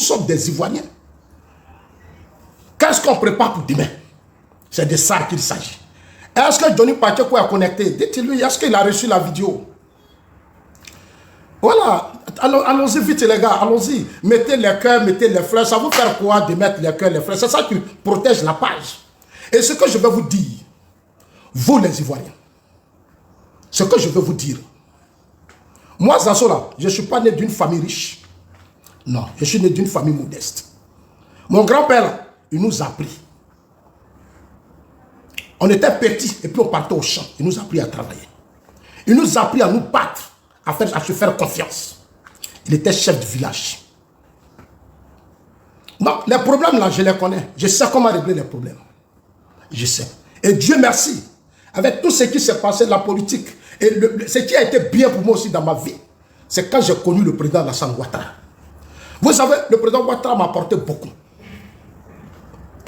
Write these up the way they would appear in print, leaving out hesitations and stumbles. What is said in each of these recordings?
sommes des Ivoiriens. Qu'est-ce qu'on prépare pour demain? C'est de ça qu'il s'agit. Est-ce que Johnny Pacheco est connecté? Dites-lui, est-ce qu'il a reçu la vidéo? Voilà, allons-y vite les gars, allons-y. Mettez les cœurs, mettez les fleurs. Ça vous faire quoi de mettre les cœurs, les fleurs? C'est ça qui protège la page. Et ce que je vais vous dire, vous les Ivoiriens, ce que je veux vous dire, moi Zazola, je ne suis pas né d'une famille riche. Non, je suis né d'une famille modeste. Mon grand-père, là, il nous a appris. On était petits et puis on partait au champ. Il nous a appris à travailler. Il nous a appris à nous battre, à se faire confiance. Il était chef de village. Donc, les problèmes là, je les connais. Je sais comment régler les problèmes. Je sais. Et Dieu merci, avec tout ce qui s'est passé, la politique, et ce qui a été bien pour moi aussi dans ma vie, c'est quand j'ai connu le président Alassane Ouattara. Vous savez, le président Ouattara m'a apporté beaucoup.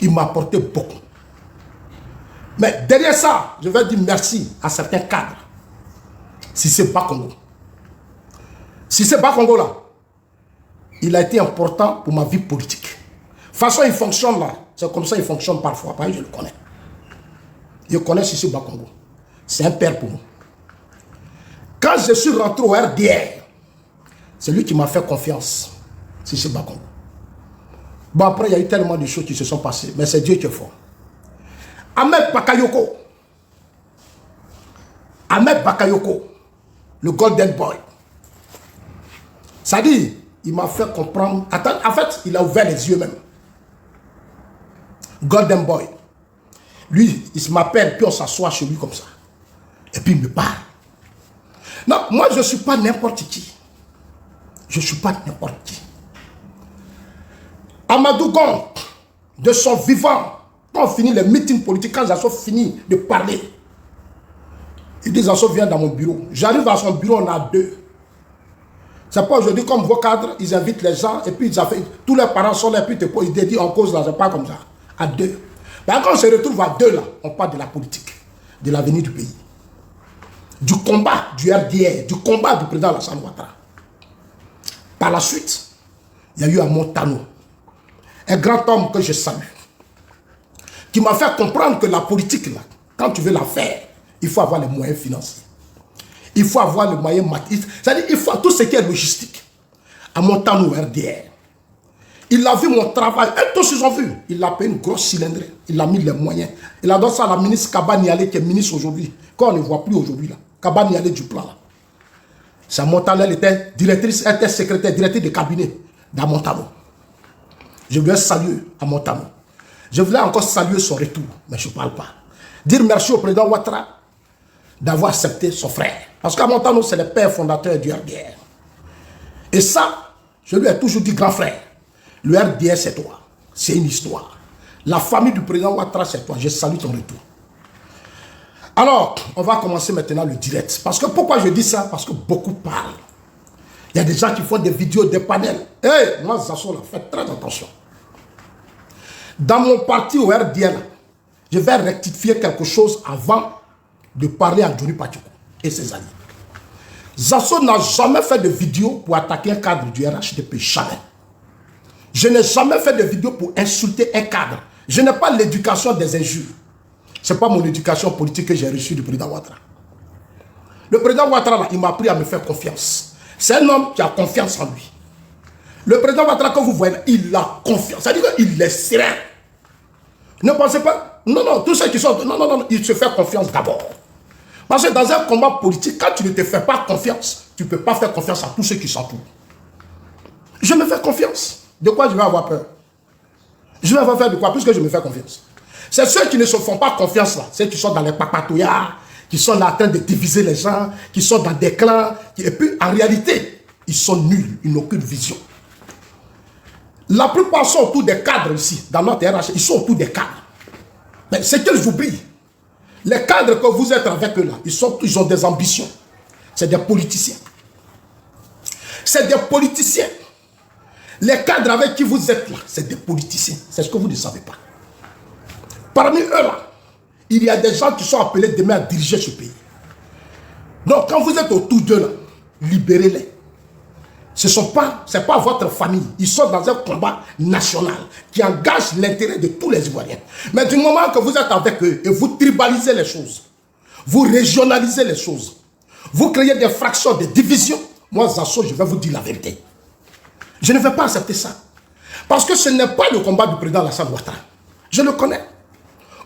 Il m'a apporté beaucoup. Mais derrière ça, je vais dire merci à certains cadres. Cissé Bakongo. Cissé Bakongo là, il a été important pour ma vie politique. De toute façon, il fonctionne là. C'est comme ça qu'il fonctionne parfois. Parce que je le connais. Je connais Cissé Bakongo. C'est un père pour moi. Quand je suis rentré au RDR, c'est lui qui m'a fait confiance. Cissé Bakongo. Bon, après, il y a eu tellement de choses qui se sont passées. Mais c'est Dieu qui est fort. Ahmed Bakayoko. Ahmed Bakayoko. Le Golden Boy. Ça dit, il m'a fait comprendre. Attends, en fait, il a ouvert les yeux même. Golden Boy. Lui, il m'appelle, puis on s'assoit chez lui comme ça. Et puis il me parle. Non, moi je ne suis pas n'importe qui. Je ne suis pas n'importe qui. Amadou Gon, de son vivant, quand on finit les meetings politiques, quand Zasso finit de parler, il dit Zasso vient dans mon bureau. J'arrive à son bureau, on a deux. C'est pas aujourd'hui comme vos cadres, ils invitent les gens et puis ils avaient, tous les parents sont là et puis ils dédient en cause là, c'est pas comme ça. À deux. Mais quand on se retrouve à deux là, on parle de la politique, de l'avenir du pays, du combat du RDR, du combat du président Alassane Ouattara. Par la suite, il y a eu un Montano, un grand homme que je salue, qui m'a fait comprendre que la politique là, quand tu veux la faire, il faut avoir les moyens financiers. Il faut avoir le moyen matériel. C'est-à-dire il faut tout ce qui est logistique. À Montano RDR. Il a vu mon travail. Et tous ils ont vu. Il a payé une grosse cylindrée. Il a mis les moyens. Il a donné ça à la ministre Kabaniale qui est ministre aujourd'hui. Quand on ne voit plus aujourd'hui là. Kabaniale du plan là. C'est Montano, elle était directrice, elle était secrétaire, directrice de cabinet dans Montano. Je voulais saluer à Montano. Je voulais encore saluer son retour. Mais je ne parle pas. Dire merci au président Ouattara d'avoir accepté son frère. Parce qu'à Montano, c'est le père fondateur du RDR. Et ça, je lui ai toujours dit, grand frère, le RDR, c'est toi. C'est une histoire. La famille du président Ouattara, c'est toi. Je salue ton retour. Alors, on va commencer maintenant le direct. Parce que pourquoi je dis ça? Parce que beaucoup parlent. Il y a des gens qui font des vidéos, des panels. Hé, moi, Zasso, là, faites très attention. Dans mon parti au RDR, je vais rectifier quelque chose avant de parler à Johnny Pacheco et ses alliés. Zasso n'a jamais fait de vidéo pour attaquer un cadre du RHDP, jamais. Je n'ai jamais fait de vidéo pour insulter un cadre. Je n'ai pas l'éducation des injures. Ce n'est pas mon éducation politique que j'ai reçue du président Ouattara. Le président Ouattara, là, il m'a appris à me faire confiance. C'est un homme qui a confiance en lui. Le président Ouattara, quand vous voyez, il a confiance. C'est-à-dire qu'il est serein. Ne pensez pas, non, non, tous ceux qui sont, non, non, non, il se fait confiance d'abord. Parce que dans un combat politique, quand tu ne te fais pas confiance, tu ne peux pas faire confiance à tous ceux qui s'entourent. Je me fais confiance. De quoi je vais avoir peur? Je vais avoir peur de quoi? Puisque je me fais confiance. C'est ceux qui ne se font pas confiance là, ceux qui sont dans les papatouillards, qui sont là en train de diviser les gens, qui sont dans des clans, et puis en réalité, ils sont nuls, ils n'ont aucune vision. La plupart sont autour des cadres ici, dans notre RH, ils sont autour des cadres. Mais c'est qu'ils oublient. Les cadres que vous êtes avec eux là, ils ont des ambitions. C'est des politiciens. C'est des politiciens. Les cadres avec qui vous êtes là, c'est des politiciens. C'est ce que vous ne savez pas. Parmi eux là, il y a des gens qui sont appelés demain à diriger ce pays. Donc quand vous êtes autour d'eux là, libérez-les. C'est pas votre famille. Ils sont dans un combat national qui engage l'intérêt de tous les Ivoiriens. Mais du moment que vous êtes avec eux et vous tribalisez les choses, vous régionalisez les choses, vous créez des fractions, des divisions, moi, Zasso, je vais vous dire la vérité. Je ne vais pas accepter ça. Parce que ce n'est pas le combat du président Alassane Ouattara. Je le connais.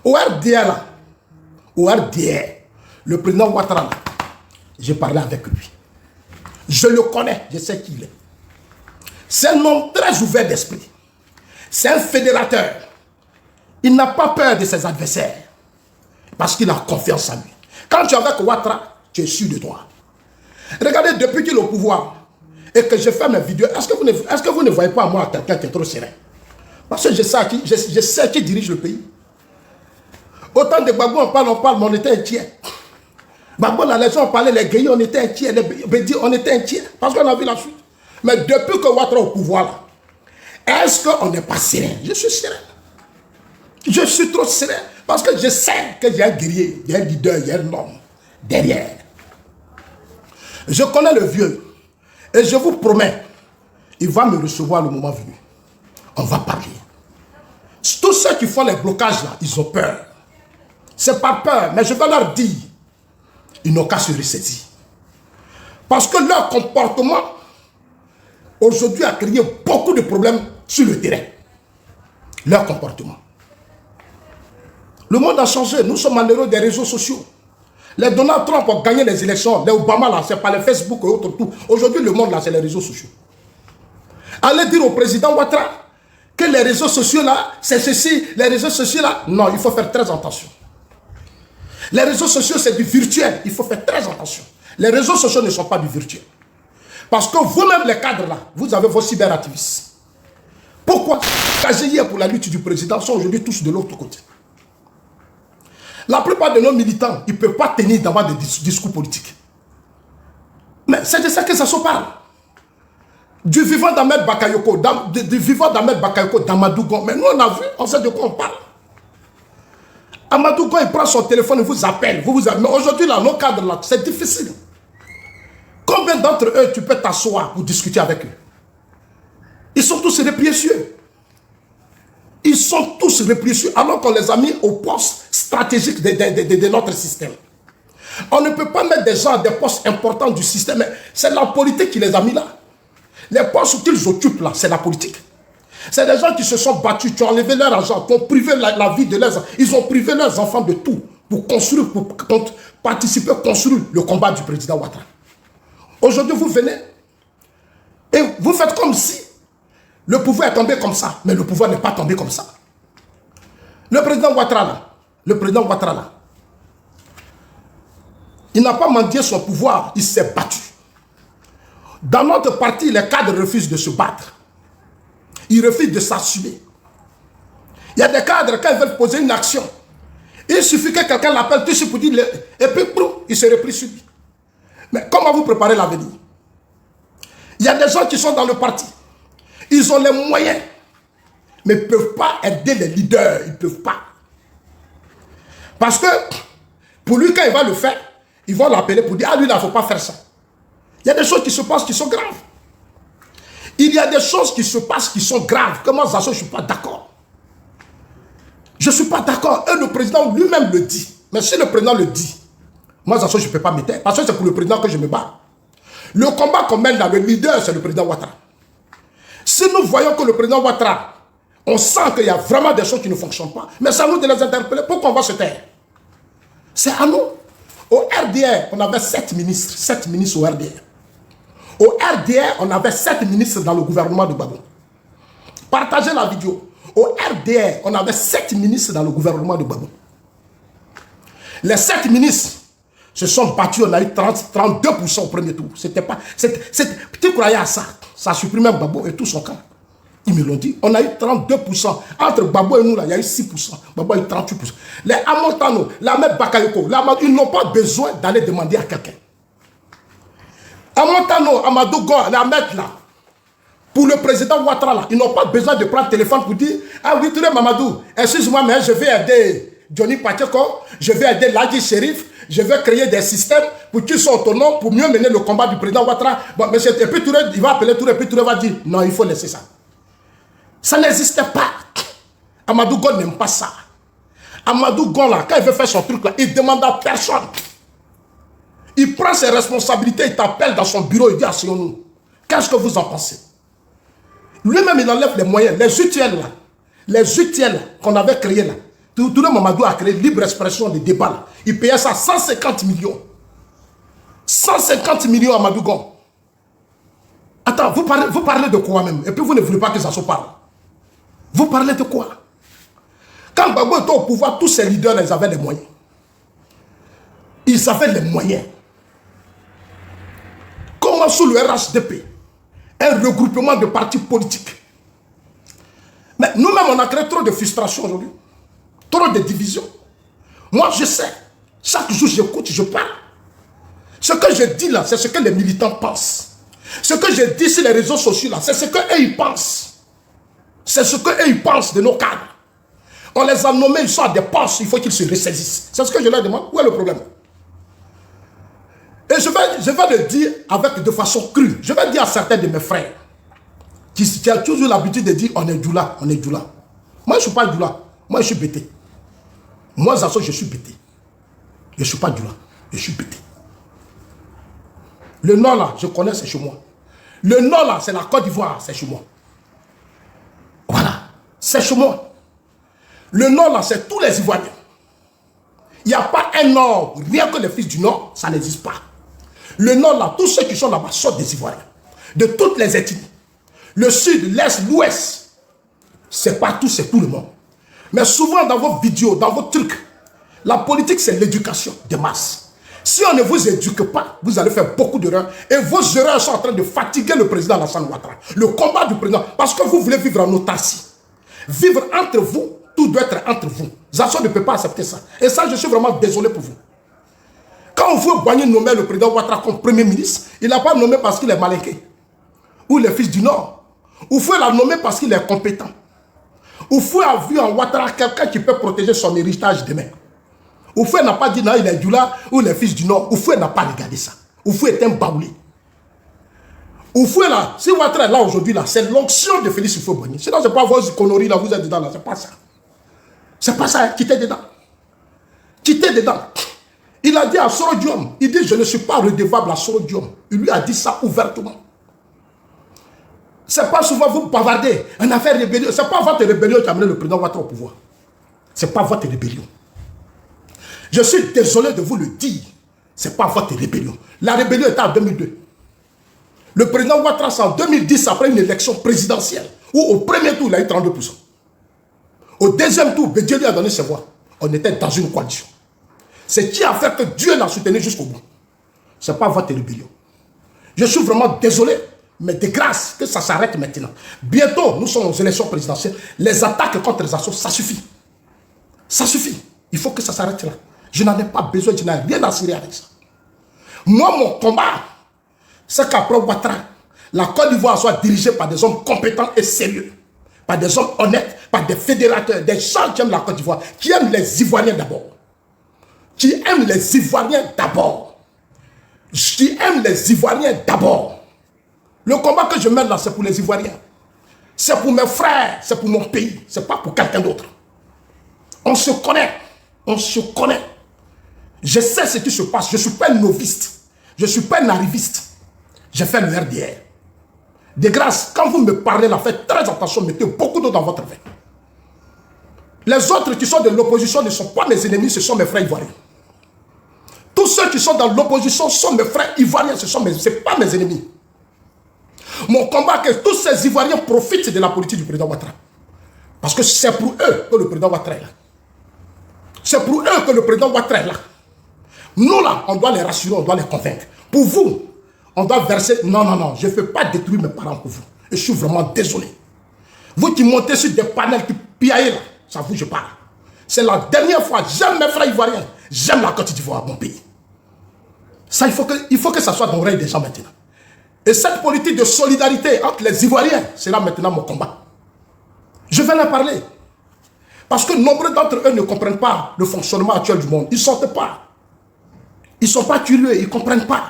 Au RDR, le président Ouattara, j'ai parlé avec lui. Je le connais, je sais qui il est. C'est un homme très ouvert d'esprit. C'est un fédérateur. Il n'a pas peur de ses adversaires. Parce qu'il a confiance en lui. Quand tu es avec Ouattara, tu es sûr de toi. Regardez, depuis qu'il est au pouvoir, et que je fais mes vidéos, est-ce que vous ne voyez pas moi quelqu'un qui est trop serein? Parce que je sais qui dirige le pays. Autant de Gbagbo, on parle, mais on était un tiers. Gbagbo, là, les gens parlaient, les guerriers, on était un tiers. Les Bédis, on était un tiers. Parce qu'on a vu la suite. Mais depuis que Ouattara est au pouvoir, là, est-ce qu'on n'est pas serein? Je suis serein. Je suis trop serein. Parce que je sais qu'il y a un guerrier, il y a un leader, il y a un homme derrière. Je connais le vieux. Et je vous promets, il va me recevoir le moment venu. On va parler. Tous ceux qui font les blocages là, ils ont peur. C'est pas peur, mais je vais leur dire, ils n'ont qu'à se ressaisir. Parce que leur comportement, aujourd'hui, a créé beaucoup de problèmes sur le terrain. Leur comportement. Le monde a changé. Nous sommes à l'heure des réseaux sociaux. Les Donald Trump ont gagné les élections. Les Obama, là, c'est pas les Facebook et autres tout. Aujourd'hui, le monde, là, c'est les réseaux sociaux. Allez dire au président Ouattara que les réseaux sociaux, là, c'est ceci. Les réseaux sociaux, là, non, il faut faire très attention. Les réseaux sociaux, c'est du virtuel. Il faut faire très attention. Les réseaux sociaux ne sont pas du virtuel. Parce que vous-même, les cadres, là, vous avez vos cyberactivistes. Pourquoi engagés hier pour la lutte du président sont aujourd'hui tous de l'autre côté? La plupart de nos militants, ils ne peuvent pas tenir devant des discours politiques. Mais c'est de ça que ça se parle. Du vivant d'Ahmed Bakayoko, du vivant d'Ahmed Bakayoko d'Amadou Gon. Mais nous, on a vu, on sait de quoi on parle. Amadou Gon, il prend son téléphone, il vous appelle. Mais aujourd'hui, là, nos cadres, là, c'est difficile. Combien d'entre eux, tu peux t'asseoir pour discuter avec eux? Ils sont tous répressieux. Ils sont tous répressieux alors qu'on les a mis au poste stratégique de notre système. On ne peut pas mettre des gens à des postes importants du système. C'est la politique qui les a mis là. Les postes qu'ils occupent là, c'est la politique. C'est des gens qui se sont battus, qui ont enlevé leur argent, qui ont privé la vie de leurs enfants. Ils ont privé leurs enfants de tout pour construire, pour participer, construire le combat du président Ouattara. Aujourd'hui, vous venez et vous faites comme si le pouvoir est tombé comme ça, mais le pouvoir n'est pas tombé comme ça. Le président Ouattara, là, il n'a pas mendié son pouvoir, il s'est battu. Dans notre parti, les cadres refusent de se battre. Ils refusent de s'assumer. Il y a des cadres, quand ils veulent poser une action, il suffit que quelqu'un l'appelle tout de suite pour dire, et puis, il se replie sur lui. Mais comment vous préparez l'avenir? Il y a des gens qui sont dans le parti. Ils ont les moyens, mais ils ne peuvent pas aider les leaders. Ils ne peuvent pas. Parce que, pour lui, quand il va le faire, ils vont l'appeler pour dire, ah lui, là, il ne faut pas faire ça. Il y a des choses qui se passent qui sont graves. Il y a des choses qui se passent qui sont graves. Comment ça, je ne suis pas d'accord. Je ne suis pas d'accord. Et le président lui-même le dit. Mais si le président le dit, moi, ça, je ne peux pas me taire. Parce que c'est pour le président que je me bats. Le combat qu'on mène là, le leader, c'est le président Ouattara. Si nous voyons que le président Ouattara, on sent qu'il y a vraiment des choses qui ne fonctionnent pas, mais c'est à nous de les interpeller. Pourquoi on va se taire? C'est à nous. Au RDR, on avait 7 ministres. 7 ministres au RDR. Au RDR, on avait 7 ministres dans le gouvernement de Gbagbo. Partagez la vidéo. Au RDR, on avait 7 ministres dans le gouvernement de Gbagbo. Les 7 ministres se sont battus, on a eu 32% au premier tour. C'était pas... Tu croyais à ça? Ça a supprimé Gbagbo et tout son camp. Ils me l'ont dit. On a eu 32%. Entre Gbagbo et nous, là, il y a eu 6%. Gbagbo a eu 38%. Les Amontano, l'Ahmed Bakayoko, ils n'ont pas besoin d'aller demander à quelqu'un. Amontano, Amadou Gon, l'Ahmed là, pour le président Ouattara là, ils n'ont pas besoin de prendre le téléphone pour dire, ah oui, Touré Mamadou, excuse-moi, mais je vais aider Johnny Pacheco, je vais aider Ladji Sherif, je vais créer des systèmes pour qu'ils soient autonomes, pour mieux mener le combat du président Ouattara. Bon, M. Epi Touré, il va appeler Touré, puis Touré va dire, non, il faut laisser ça. Ça n'existait pas. Amadou Gon n'aime pas ça. Amadou Gon, là, quand il veut faire son truc, là, il ne demande à personne. Il prend ses responsabilités, il t'appelle dans son bureau, il dit, asseyons-nous. Qu'est-ce que vous en pensez? Lui-même, il enlève les moyens, les UTL, là. Les UTL qu'on avait créés, là. Touré Mamadou a créé libre expression des débats, là. Il payait ça 150 millions. 150 millions à Amadou Gon. Attends, vous parlez de quoi même? Et puis vous ne voulez pas que ça se parle. Vous parlez de quoi? Quand Gbagbo était au pouvoir, tous ces leaders, ils avaient les moyens. Ils avaient les moyens. Comment sous le RHDP, un regroupement de partis politiques. Mais nous-mêmes, on a créé trop de frustration aujourd'hui. Trop de divisions. Moi, je sais. Chaque jour, j'écoute, je parle. Ce que je dis là, c'est ce que les militants pensent. Ce que je dis sur les réseaux sociaux là, c'est ce qu'eux, ils pensent. C'est ce qu'eux, ils pensent de nos cadres. On les a nommés, ils sont à des postes, il faut qu'ils se ressaisissent. C'est ce que je leur demande. Où est le problème? Et je vais le dire de façon crue. Je vais dire à certains de mes frères qui ont toujours l'habitude de dire on est Doula, on est Doula. Moi, je ne suis pas Doula. Moi, je suis bêté. Moi, Zazo, je suis bêté. Je ne suis pas Doula. Je suis bêté. Le nord là, je connais, c'est chez moi. Le nord là, c'est la Côte d'Ivoire, c'est chez moi. Voilà, c'est chez moi. Le nord là, c'est tous les Ivoiriens. Il n'y a pas un nord, rien que les fils du nord, ça n'existe pas. Le nord là, tous ceux qui sont là-bas sont des Ivoiriens. De toutes les ethnies. Le sud, l'est, l'ouest, c'est partout, c'est tout le monde. Mais souvent dans vos vidéos, dans vos trucs, la politique c'est l'éducation de masse. Si on ne vous éduque pas, vous allez faire beaucoup d'erreurs. Et vos erreurs sont en train de fatiguer le président Alassane Ouattara. Le combat du président. Parce que vous voulez vivre en autarcie. Vivre entre vous, tout doit être entre vous. Zazo ne peut pas accepter ça. Et ça, je suis vraiment désolé pour vous. Quand on veut Boigny nommer le président Ouattara comme premier ministre, il n'a pas nommé parce qu'il est malinqué. Ou les fils du Nord. Ou faut la nommer parce qu'il est compétent. Ou faut avoir vu en Ouattara quelqu'un qui peut protéger son héritage demain. Oufoué n'a pas dit non, il est Doula ou les fils du Nord. Oufoué n'a pas regardé ça. Oufoué est un baoulé. Oufoué là, si Ouattara est là aujourd'hui, là, c'est l'onction de Félix Houphouët-Boigny. Sinon, ce n'est pas vos conneries là, vous êtes dedans là, c'est pas ça. C'est pas ça, hein. Quittez dedans. Quittez dedans. Il a dit à Soro Diom, il dit je ne suis pas redevable à Soro Diom. Il lui a dit ça ouvertement. C'est pas souvent vous bavardez, une affaire rébellion. C'est pas votre rébellion qui a amené le président Ouattara au pouvoir. C'est pas votre rébellion. Je suis désolé de vous le dire. Ce n'est pas votre rébellion. La rébellion était en 2002. Le président Ouattara, c'est en 2010, après une élection présidentielle, où au premier tour, il a eu 32%. Au deuxième tour, Bédié lui a donné ses voix. On était dans une coalition. C'est qui a fait que Dieu l'a soutenu jusqu'au bout. Ce n'est pas votre rébellion. Je suis vraiment désolé, mais de grâce que ça s'arrête maintenant. Bientôt, nous sommes aux élections présidentielles. Les attaques contre les assauts, ça suffit. Ça suffit. Il faut que ça s'arrête là. Je n'en ai pas besoin, je n'ai rien à cirer avec ça. Moi, mon combat, c'est qu'après Ouattara, la Côte d'Ivoire soit dirigée par des hommes compétents et sérieux. Par des hommes honnêtes, par des fédérateurs, des gens qui aiment la Côte d'Ivoire, qui aiment les Ivoiriens d'abord. Qui aiment les Ivoiriens d'abord. Qui aiment les Ivoiriens d'abord. Le combat que je mène là, c'est pour les Ivoiriens. C'est pour mes frères, c'est pour mon pays, c'est pas pour quelqu'un d'autre. On se connaît, on se connaît. Je sais ce qui se passe. Je ne suis pas un noviste. Je ne suis pas un arriviste. J'ai fait le RDR. De grâce, quand vous me parlez là, faites très attention, mettez beaucoup d'eau dans votre vin. Les autres qui sont de l'opposition ne sont pas mes ennemis, ce sont mes frères ivoiriens. Tous ceux qui sont dans l'opposition sont mes frères ivoiriens, ce n'est pas mes ennemis. Mon combat, que tous ces Ivoiriens profitent de la politique du président Ouattara. Parce que c'est pour eux que le président Ouattara est là. C'est pour eux que le président Ouattara est là. Nous là, on doit les rassurer, on doit les convaincre. Pour vous, on doit verser... Non, non, non, je ne fais pas détruire mes parents pour vous. Et je suis vraiment désolé. Vous qui montez sur des panels qui piaillent là, ça vous, je parle. C'est la dernière fois, j'aime mes frères ivoiriens, j'aime la Côte d'Ivoire, mon pays. Ça, il faut que ça soit dans l'oreille des gens maintenant. Et cette politique de solidarité entre les Ivoiriens, c'est là maintenant mon combat. Je vais en parler. Parce que nombreux d'entre eux ne comprennent pas le fonctionnement actuel du monde. Ils ne sortent pas. Ils ne sont pas curieux, ils ne comprennent pas.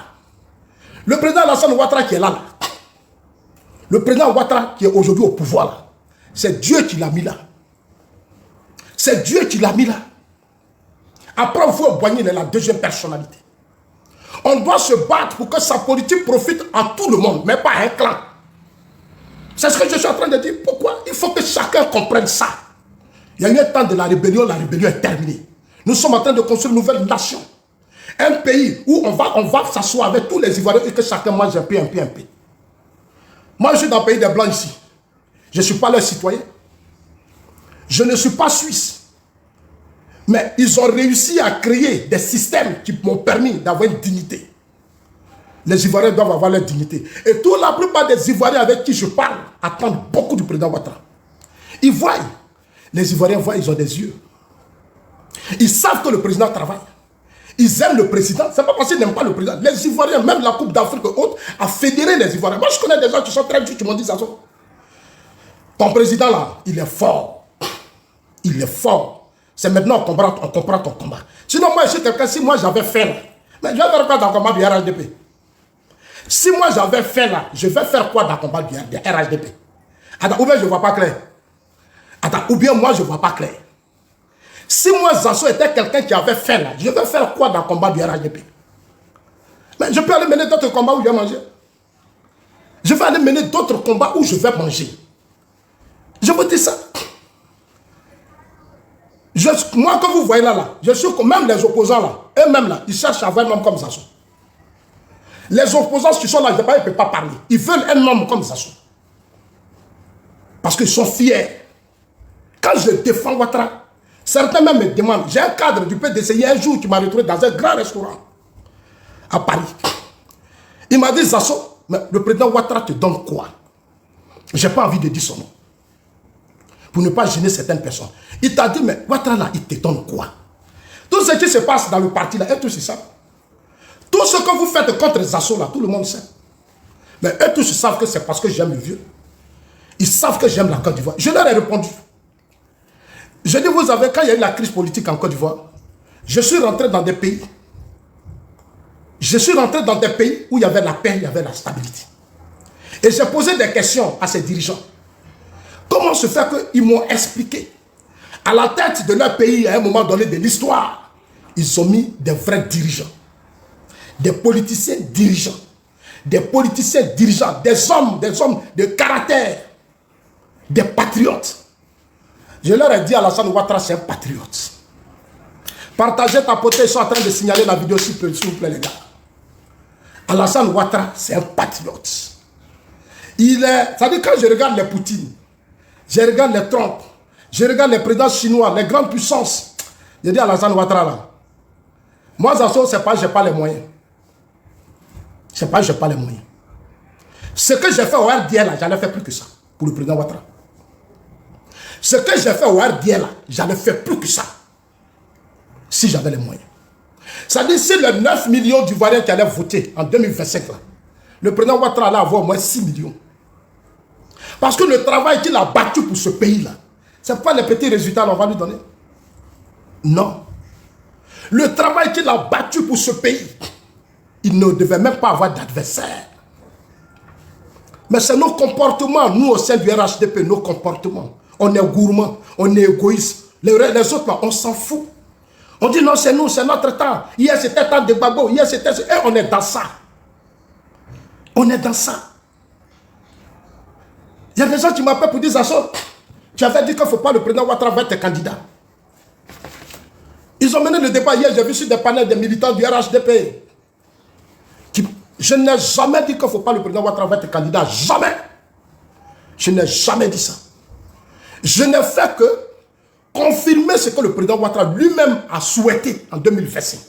Le président Alassane Ouattara qui est là, le président Ouattara qui est aujourd'hui au pouvoir, c'est Dieu qui l'a mis là. C'est Dieu qui l'a mis là. Après, vous Boigny est la deuxième personnalité. On doit se battre pour que sa politique profite à tout le monde, mais pas à un clan. C'est ce que je suis en train de dire. Pourquoi? Il faut que chacun comprenne ça. Il y a eu un temps de la rébellion est terminée. Nous sommes en train de construire une nouvelle nation. Un pays où on va s'asseoir avec tous les Ivoiriens et que chacun mange un peu. Moi, je suis dans le pays des Blancs ici. Je ne suis pas leur citoyen. Je ne suis pas suisse. Mais ils ont réussi à créer des systèmes qui m'ont permis d'avoir une dignité. Les Ivoiriens doivent avoir leur dignité. Et toute la plupart des Ivoiriens avec qui je parle attendent beaucoup du président Ouattara. Ils voient. Les Ivoiriens voient, ils ont des yeux. Ils savent que le président travaille. Ils aiment le président. Ce n'est pas parce qu'ils n'aiment pas le président. Les Ivoiriens, même la Coupe d'Afrique haute, a fédéré les Ivoiriens. Moi, je connais des gens qui sont très justes, qui m'ont dit ça. Ton président là, il est fort. Il est fort. C'est maintenant qu'on comprend ton combat. Sinon, moi, je suis quelqu'un, si moi j'avais fait là, mais je vais faire quoi dans le combat du RHDP? Si moi j'avais fait là, je vais faire quoi dans le combat du RHDP? Attends, ou bien je ne vois pas clair. Attends, ou bien moi je ne vois pas clair. Si moi Zasso était quelqu'un qui avait fait là, je vais faire quoi dans le combat du RHDP? Mais je peux aller mener d'autres combats où je vais manger. Je vais aller mener d'autres combats où je vais manger. Je vous dis ça. Moi, que vous voyez là, je suis comme même les opposants là, eux-mêmes là, ils cherchent à avoir un homme comme Zasso. Les opposants qui sont là, ils ne peuvent pas parler. Ils veulent un homme comme Zasso. Parce qu'ils sont fiers. Quand je défends Ouattara, certains même me demandent, j'ai un cadre du PDC, il y a un jour qui m'a retrouvé dans un grand restaurant à Paris. Il m'a dit, Zasso, mais le président Ouattara te donne quoi? Je n'ai pas envie de dire son nom. Pour ne pas gêner certaines personnes. Il t'a dit, mais Ouattara là, il te donne quoi? Tout ce qui se passe dans le parti là, eux tous, c'est ça. Tout ce que vous faites contre Zasso là, tout le monde sait. Mais eux tous, ils savent que c'est parce que j'aime le vieux. Ils savent que j'aime la Côte d'Ivoire. Je leur ai répondu. Je dis, vous savez, quand il y a eu la crise politique en Côte d'Ivoire, je suis rentré dans des pays. Je suis rentré dans des pays où il y avait la paix, il y avait la stabilité. Et j'ai posé des questions à ces dirigeants. Comment se fait qu'ils m'ont expliqué? À la tête de leur pays, à un moment donné de l'histoire, ils ont mis des vrais dirigeants. Des politiciens dirigeants. Des politiciens dirigeants. Des hommes de caractère. Des patriotes. Je leur ai dit, Alassane Ouattara, c'est un patriote. Partagez ta potée, ils sont en train de signaler la vidéo s'il vous plaît, les gars. Alassane Ouattara, c'est un patriote. C'est-à-dire, quand je regarde les Poutine, je regarde les Trump, je regarde les présidents chinois, les grandes puissances, je dis Alassane Ouattara là. Moi, Zasso, c'est pas, j'ai pas les moyens. C'est pas, j'ai pas les moyens. Ce que j'ai fait au RDL là, j'en ai fait plus que ça pour le président Ouattara. Ce que j'ai fait au RDL là, j'en ai fait plus que ça. Si j'avais les moyens. C'est-à-dire, si les 9 millions d'Ivoiriens qui allaient voter en 2025 là, le président Ouattara allait avoir au moins 6 millions. Parce que le travail qu'il a battu pour ce pays-là, ce n'est pas les petits résultats qu'on va lui donner. Non. Le travail qu'il a battu pour ce pays, il ne devait même pas avoir d'adversaire. Mais c'est nos comportements, nous au sein du RHDP, nos comportements. On est gourmand, on est égoïste. Les autres, là, on s'en fout. On dit non, c'est nous, c'est notre temps. Hier, c'était temps de Gbagbo. Hier, c'était... Et on est dans ça. On est dans ça. Il y a des gens qui m'appellent pour dire, Zasso, tu avais dit qu'il ne faut pas le président Ouattara être candidat. Ils ont mené le débat hier, j'ai vu sur des panels des militants du RHDP. Je n'ai jamais dit qu'il ne faut pas le président Ouattara être candidat. Jamais. Je n'ai jamais dit ça. Je n'ai fait que confirmer ce que le président Ouattara lui-même a souhaité en 2025.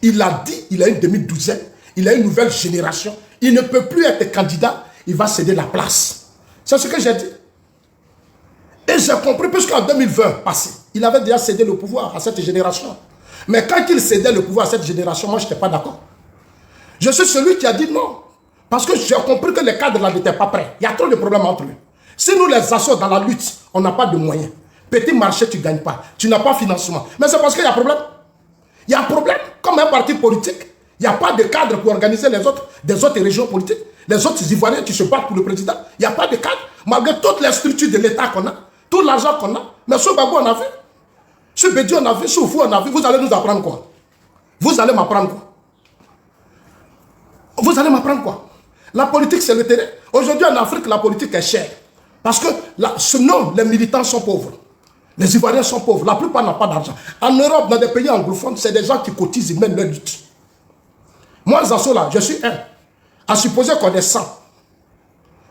Il a dit, il a une demi-douzaine, il a une nouvelle génération. Il ne peut plus être candidat, il va céder la place. C'est ce que j'ai dit. Et j'ai compris, puisqu'en 2020 passé, il avait déjà cédé le pouvoir à cette génération. Mais quand il cédait le pouvoir à cette génération, moi je n'étais pas d'accord. Je suis celui qui a dit non. Parce que j'ai compris que les cadres là n'étaient pas prêts. Il y a trop de problèmes entre eux. Si nous les assos dans la lutte, on n'a pas de moyens. Petit marché, tu ne gagnes pas. Tu n'as pas de financement. Mais c'est parce qu'il y a problème. Il y a un problème. Comme un parti politique, il n'y a pas de cadre pour organiser les autres, des autres régions politiques. Les autres Ivoiriens qui se battent pour le président, il n'y a pas de cadre. Malgré toutes les structures de l'État qu'on a, tout l'argent qu'on a, mais ce Babou on a fait. Ce Bédi on a fait, ce Fou on a fait. Vous allez nous apprendre quoi? Vous allez m'apprendre quoi? Vous allez m'apprendre quoi? La politique, c'est le terrain. Aujourd'hui, en Afrique, la politique est chère. Parce que, non, les militants sont pauvres. Les Ivoiriens sont pauvres. La plupart n'ont pas d'argent. En Europe, dans des pays anglophones, c'est des gens qui cotisent, ils mènent leur lutte. Moi, Zasso, là, je suis un. À supposer qu'on est 100.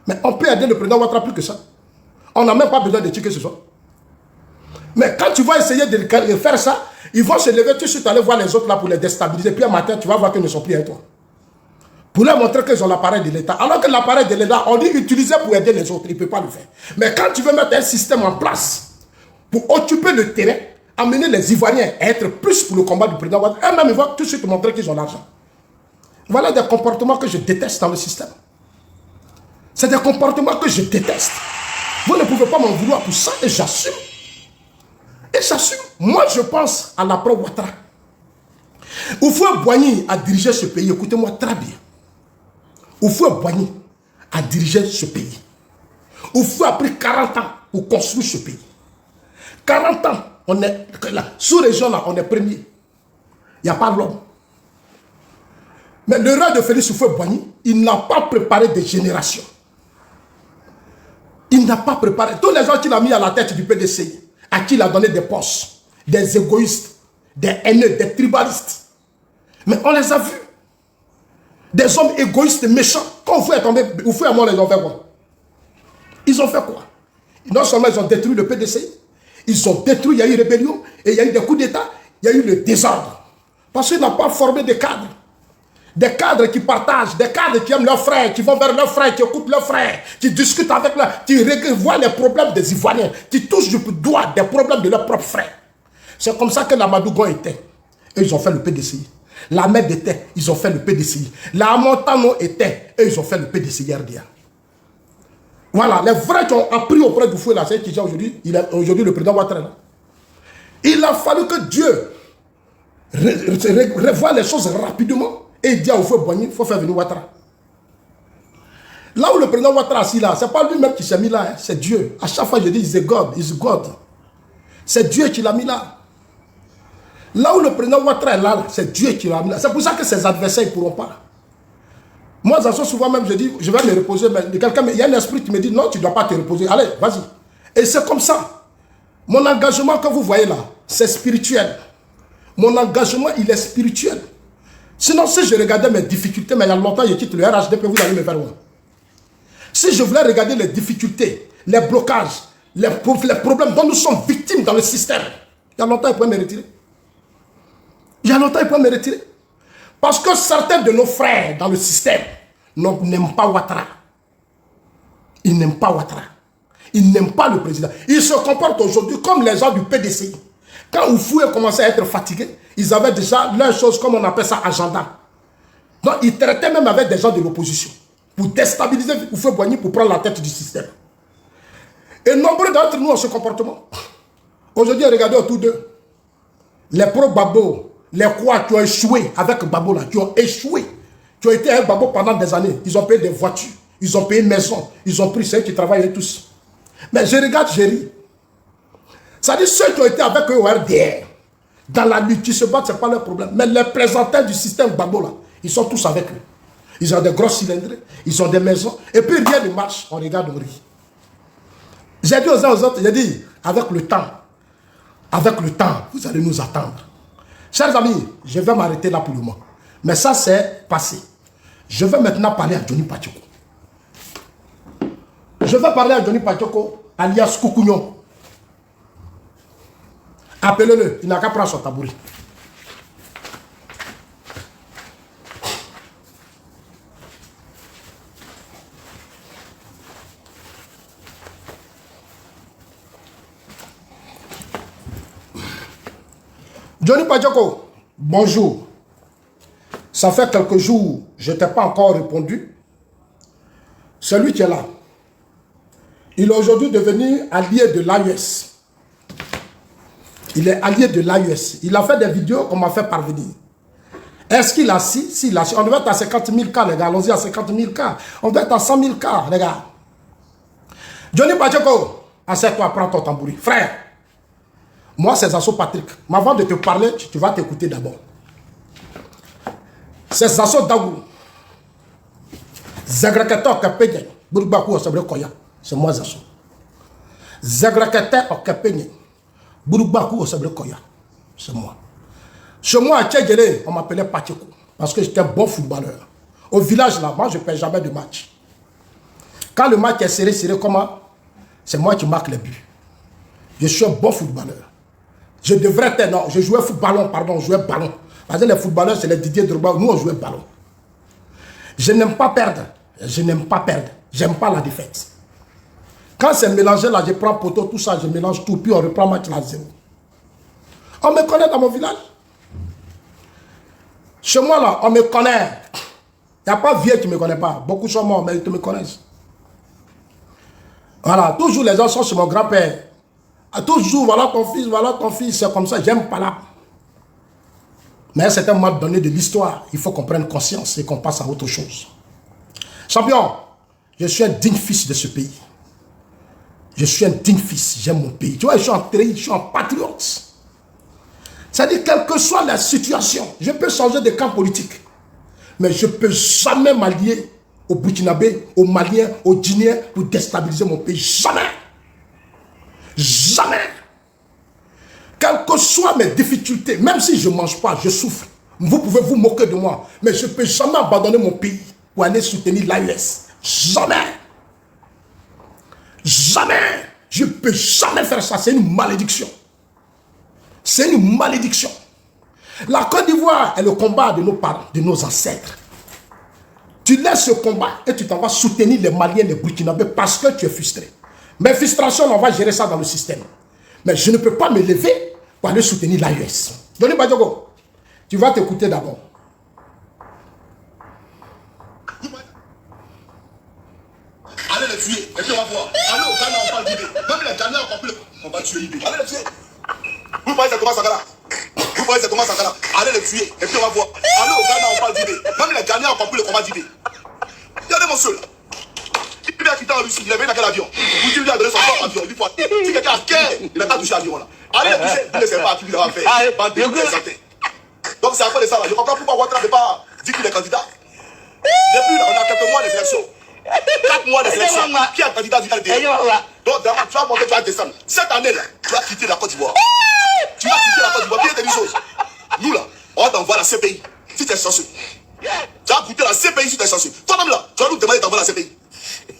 Mais on peut aider le président Ouattara plus que ça. On n'a même pas besoin de tirer ce soir. Mais quand tu vas essayer de faire ça, ils vont se lever tout de suite, aller voir les autres là pour les déstabiliser. Puis un matin, tu vas voir qu'ils ne sont plus avec toi. Pour leur montrer qu'ils ont l'appareil de l'État. Alors que l'appareil de l'État, on dit utiliser pour aider les autres. Il ne peut pas le faire. Mais quand tu veux mettre un système en place pour occuper le terrain, amener les Ivoiriens à être plus pour le combat du président Ouattara, eux-mêmes, ils vont tout de suite montrer qu'ils ont l'argent. Voilà des comportements que je déteste dans le système. C'est des comportements que je déteste. Vous ne pouvez pas m'en vouloir pour ça et j'assume. Et j'assume. Moi, je pense à l'après Ouattara. Houphouët-Boigny a dirigé ce pays. Écoutez-moi très bien. Houphouët-Boigny a dirigé ce pays. Houphouët a pris 40 ans pour construire ce pays. 40 ans, on est là, sous-région là, on est premier. Il n'y a pas l'homme. Mais le roi de Félix Houphouët-Boigny, il n'a pas préparé des générations. Il n'a pas préparé. Tous les gens qu'il a mis à la tête du PDCI, à qui il a donné des postes, des égoïstes, des haineux, des tribalistes. Mais on les a vus. Des hommes égoïstes, méchants. Quand Houphouët est tombé, Houphouët et moi, ils ont fait quoi? Ils ont fait quoi? Non seulement ils ont détruit le PDCI, ils ont détruit, il y a eu rébellion, et il y a eu des coups d'État, il y a eu le désordre. Parce qu'il n'a pas formé des cadres. Des cadres qui partagent, des cadres qui aiment leurs frères, qui vont vers leurs frères, qui écoutent leurs frères, qui discutent avec leurs, qui voient les problèmes des Ivoiriens, qui touchent du doigt des problèmes de leurs propres frères. C'est comme ça que la Madougon était. Et ils ont fait le PDCI. La Med était, ils ont fait le PDCI. La Montano était, et ils ont fait le PDCI RDA. Voilà, les vrais qui ont appris auprès du fouet là, c'est qui aujourd'hui, aujourd'hui le président Ouattara. Il a fallu que Dieu revoie les choses rapidement. Et il dit à Houphouët-Boigny, il faut faire venir Ouattara. Là où le président Ouattara est assis là, ce n'est pas lui-même qui s'est mis là, hein, c'est Dieu. À chaque fois, je dis, it's God. C'est Dieu qui l'a mis là. Là où le président Ouattara est là, c'est Dieu qui l'a mis là. C'est pour ça que ses adversaires ne pourront pas. Moi, souvent même, je dis, je vais me reposer. Mais il y a un esprit qui me dit, non, tu ne dois pas te reposer. Allez, vas-y. Et c'est comme ça. Mon engagement que vous voyez là, c'est spirituel. Mon engagement, il est spirituel. Sinon, si je regardais mes difficultés, mais il y a longtemps, je quitte le RHDP, vous allez me faire voir. Si je voulais regarder les difficultés, les blocages, les problèmes dont nous sommes victimes dans le système, il y a longtemps, il pourrait me retirer. Il y a longtemps, il pourrait me retirer. Parce que certains de nos frères dans le système n'aiment pas Ouattara. Ils n'aiment pas Ouattara. Ils n'aiment pas le président. Ils se comportent aujourd'hui comme les gens du PDCI. Quand Houphouët commençait à être fatigué, ils avaient déjà leurs choses, comme on appelle ça, agenda. Donc, ils traitaient même avec des gens de l'opposition pour déstabiliser Houphouët-Boigny pour prendre la tête du système. Et nombreux d'entre nous ont ce comportement. Aujourd'hui, regardez autour d'eux. Les pro-Babo, les quoi qui ont échoué avec Babo là, qui ont échoué, qui ont été avec Babo pendant des années. Ils ont payé des voitures, ils ont payé une maison, ils ont pris ceux qui travaillaient tous. Mais je regarde, je ris. C'est-à-dire ceux qui ont été avec eux au RDR, dans la lutte, qui se battent, ce n'est pas leur problème. Mais les représentants du système Gbagbo, là, ils sont tous avec eux. Ils ont des grosses cylindrées, ils ont des maisons, et puis rien ne marche, on regarde, on rit. J'ai dit aux uns aux autres, j'ai dit, avec le temps, vous allez nous attendre. Chers amis, je vais m'arrêter là pour le moment. Mais ça, c'est passé. Je vais maintenant parler à Johnny Pachoko. Je vais parler à Johnny Pachoko, alias Koukounion. Appelez-le, il n'a qu'à prendre son tabouret. Johnny Pachoko, bonjour. Ça fait quelques jours, je ne t'ai pas encore répondu. Celui qui est là, il est aujourd'hui devenu allié de l'AES. Il est allié de l'AUS. Il a fait des vidéos qu'on m'a fait parvenir. Est-ce qu'il a si? S'il a si. On devait être à 50 000 cas, les gars. Allons-y à 50 000 cas. On devait être à 100 000 cas, les gars. Johnny Pacheco, assieds-toi, prends ton tambourin. Frère, moi, c'est Zasso Patrick. Mais avant de te parler, tu vas t'écouter d'abord. C'est Zasso Dagou. Zagrakete Okapenye. Burbakou Osabre Koya. C'est moi, Zasso. Zagrakete Okapenye. Burbakou Osabre Koya. C'est moi. Chez moi, à Tchèdjele, on m'appelait Pacheco. Parce que j'étais un bon footballeur. Au village, là, moi, je ne perds jamais de match. Quand le match est serré, comment? C'est moi qui marque les buts. Je suis un bon footballeur. Je devrais être... Non, je jouais footballon, pardon, je jouais ballon. Parce que les footballeurs, c'est les Didier Drogba. Nous, on jouait ballon. Je n'aime pas perdre. Je n'aime pas perdre. J'aime pas la défaite. Quand c'est mélangé, là, je prends poteau, tout ça, je mélange tout, puis on reprend match à 0. On me connaît dans mon village. Chez moi, là, on me connaît. Il n'y a pas vieux qui ne me connaît pas. Beaucoup sont morts, mais ils me connaissent. Voilà, toujours les gens sont chez mon grand-père. Toujours, voilà ton fils, c'est comme ça, j'aime pas là. Mais c'est un moment donné de l'histoire. Il faut qu'on prenne conscience et qu'on passe à autre chose. Champion, je suis un digne fils de ce pays. Je suis un digne fils, j'aime mon pays. Tu vois, je suis un patriote. C'est-à-dire, quelle que soit la situation, je peux changer de camp politique. Mais je ne peux jamais m'allier aux Burkinabés, aux Maliens, aux Guinéens pour déstabiliser mon pays. Jamais. Jamais. Quelles que soient mes difficultés, même si je ne mange pas, je souffre. Vous pouvez vous moquer de moi. Mais je ne peux jamais abandonner mon pays pour aller soutenir l'AUS. Jamais. Jamais. Je ne peux jamais faire ça. C'est une malédiction. C'est une malédiction. La Côte d'Ivoire est le combat de nos parents, de nos ancêtres. Tu laisses ce combat et tu t'en vas soutenir les Maliens, les Burkinabés parce que tu es frustré. Mes frustrations, on va gérer ça dans le système. Mais je ne peux pas me lever pour aller soutenir l'AUS. Johnny Badjogo, tu vas t'écouter d'abord. Allez le tuer, et puis on va voir. Allez au Ghana, on parle d'IB. Même les Ghanais ont compris, on va tuer IB. Allez le tuer. Vous parlez de Thomas Sankara. Vous parlez de Thomas Sankara. Allez le tuer, et puis on va voir. Allez au Ghana, on parle d'IB. Même les Ghanais ont compris le combat d'IB. Regardez mon seul. Il a quitté en Russie, il a venu dans quel avion? Vous lui a donné son propre avion. Il faut... Si quelqu'un a quel, il n'a pas touché l'avion là. Allez le toucher, il ne sait pas à qui il va faire. Bande de santé. Donc c'est à cause de ça là. Je comprends pourquoi Ouattara ne pas dire qu'il est candidat. Depuis là, on a quelques mois de sélection. 4 mois de sélection. Qui est candidat du LDR? Donc d'abord, tu vas monter, tu vas descendre. Cette année là, tu vas quitter la Côte d'Ivoire. Tu vas quitter la Côte d'Ivoire. Puis il y a des choses. Nous là, on t'envoie la CPI. Si tu es censé. Tu vas goûter la CPI si tu es censé. Toi-même là, tu vas nous demander d'envoyer la CPI.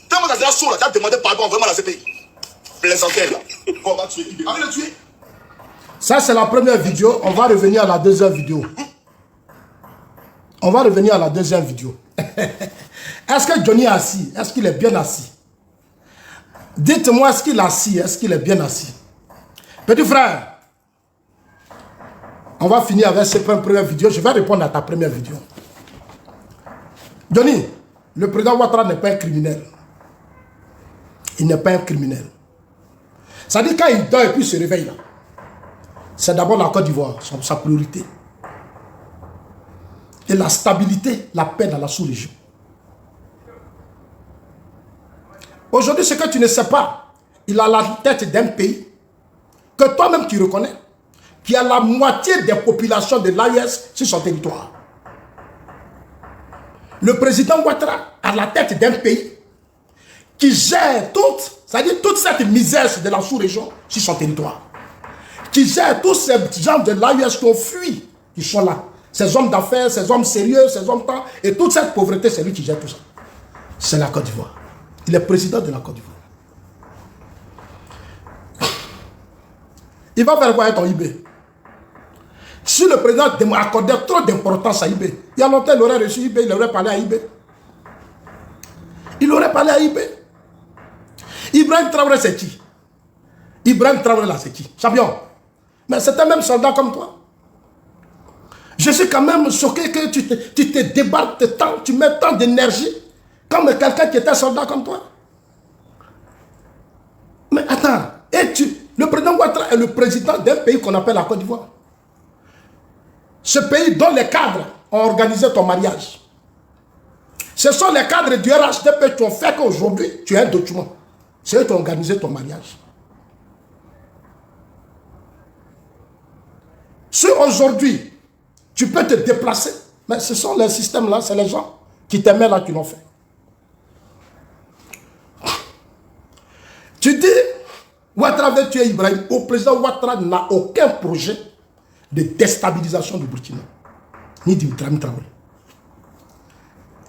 Tellement que tu as chaud là, tu vas demander pardon, vraiment la CPI. Plaisanter là. On va tuer IB. Allez le tuer. Ça, c'est la première vidéo. On va revenir à la deuxième vidéo. On va revenir à la deuxième vidéo. Est-ce que Johnny est assis? Est-ce qu'il est bien assis? Dites-moi, est-ce qu'il est assis? Est-ce qu'il est bien assis? Petit frère, on va finir avec cette première vidéo. Je vais répondre à ta première vidéo. Johnny, le président Ouattara n'est pas un criminel. Il n'est pas un criminel. Ça dit quand il dort et puis il se réveille là. C'est d'abord la Côte d'Ivoire, sa priorité. Et la stabilité, la paix dans la sous-région. Aujourd'hui, ce que tu ne sais pas, il a la tête d'un pays que toi-même tu reconnais, qui a la moitié des populations de l'AES sur son territoire. Le président Ouattara a la tête d'un pays qui gère c'est-à-dire toute cette misère de la sous-région sur son territoire. Qui gère tous ces gens de l'AES qui ont fui, qui sont là. Ces hommes d'affaires, ces hommes sérieux, ces hommes temps, et toute cette pauvreté, c'est lui qui gère tout ça. C'est la Côte d'Ivoire. Il est président de la Côte d'Ivoire. Il va faire quoi avec ton IB? Si le président accordait trop d'importance à IB, il y a longtemps, il aurait reçu IB, il aurait parlé à IB. Il aurait parlé à IB. Ibrahim Traoré, c'est qui? Ibrahim Traoré, là, c'est qui? Champion. Mais c'est un même soldat comme toi. Je suis quand même choqué que tu te débarques tant, tu mets tant d'énergie comme quelqu'un qui était soldat comme toi. Mais attends, le président Ouattara est le président d'un pays qu'on appelle la Côte d'Ivoire. Ce pays dont les cadres ont organisé ton mariage. Ce sont les cadres du RHDP qui ont fait qu'aujourd'hui, tu as un document. C'est eux qui ont organisé ton mariage. Si aujourd'hui, tu peux te déplacer, mais ce sont les systèmes là, c'est les gens qui t'aimaient là qui l'ont fait. Tu dis, Ouattara veut tuer Ibrahim. Au président Ouattara n'a aucun projet de déstabilisation du Burkina, ni d'Ibrahim Traoré.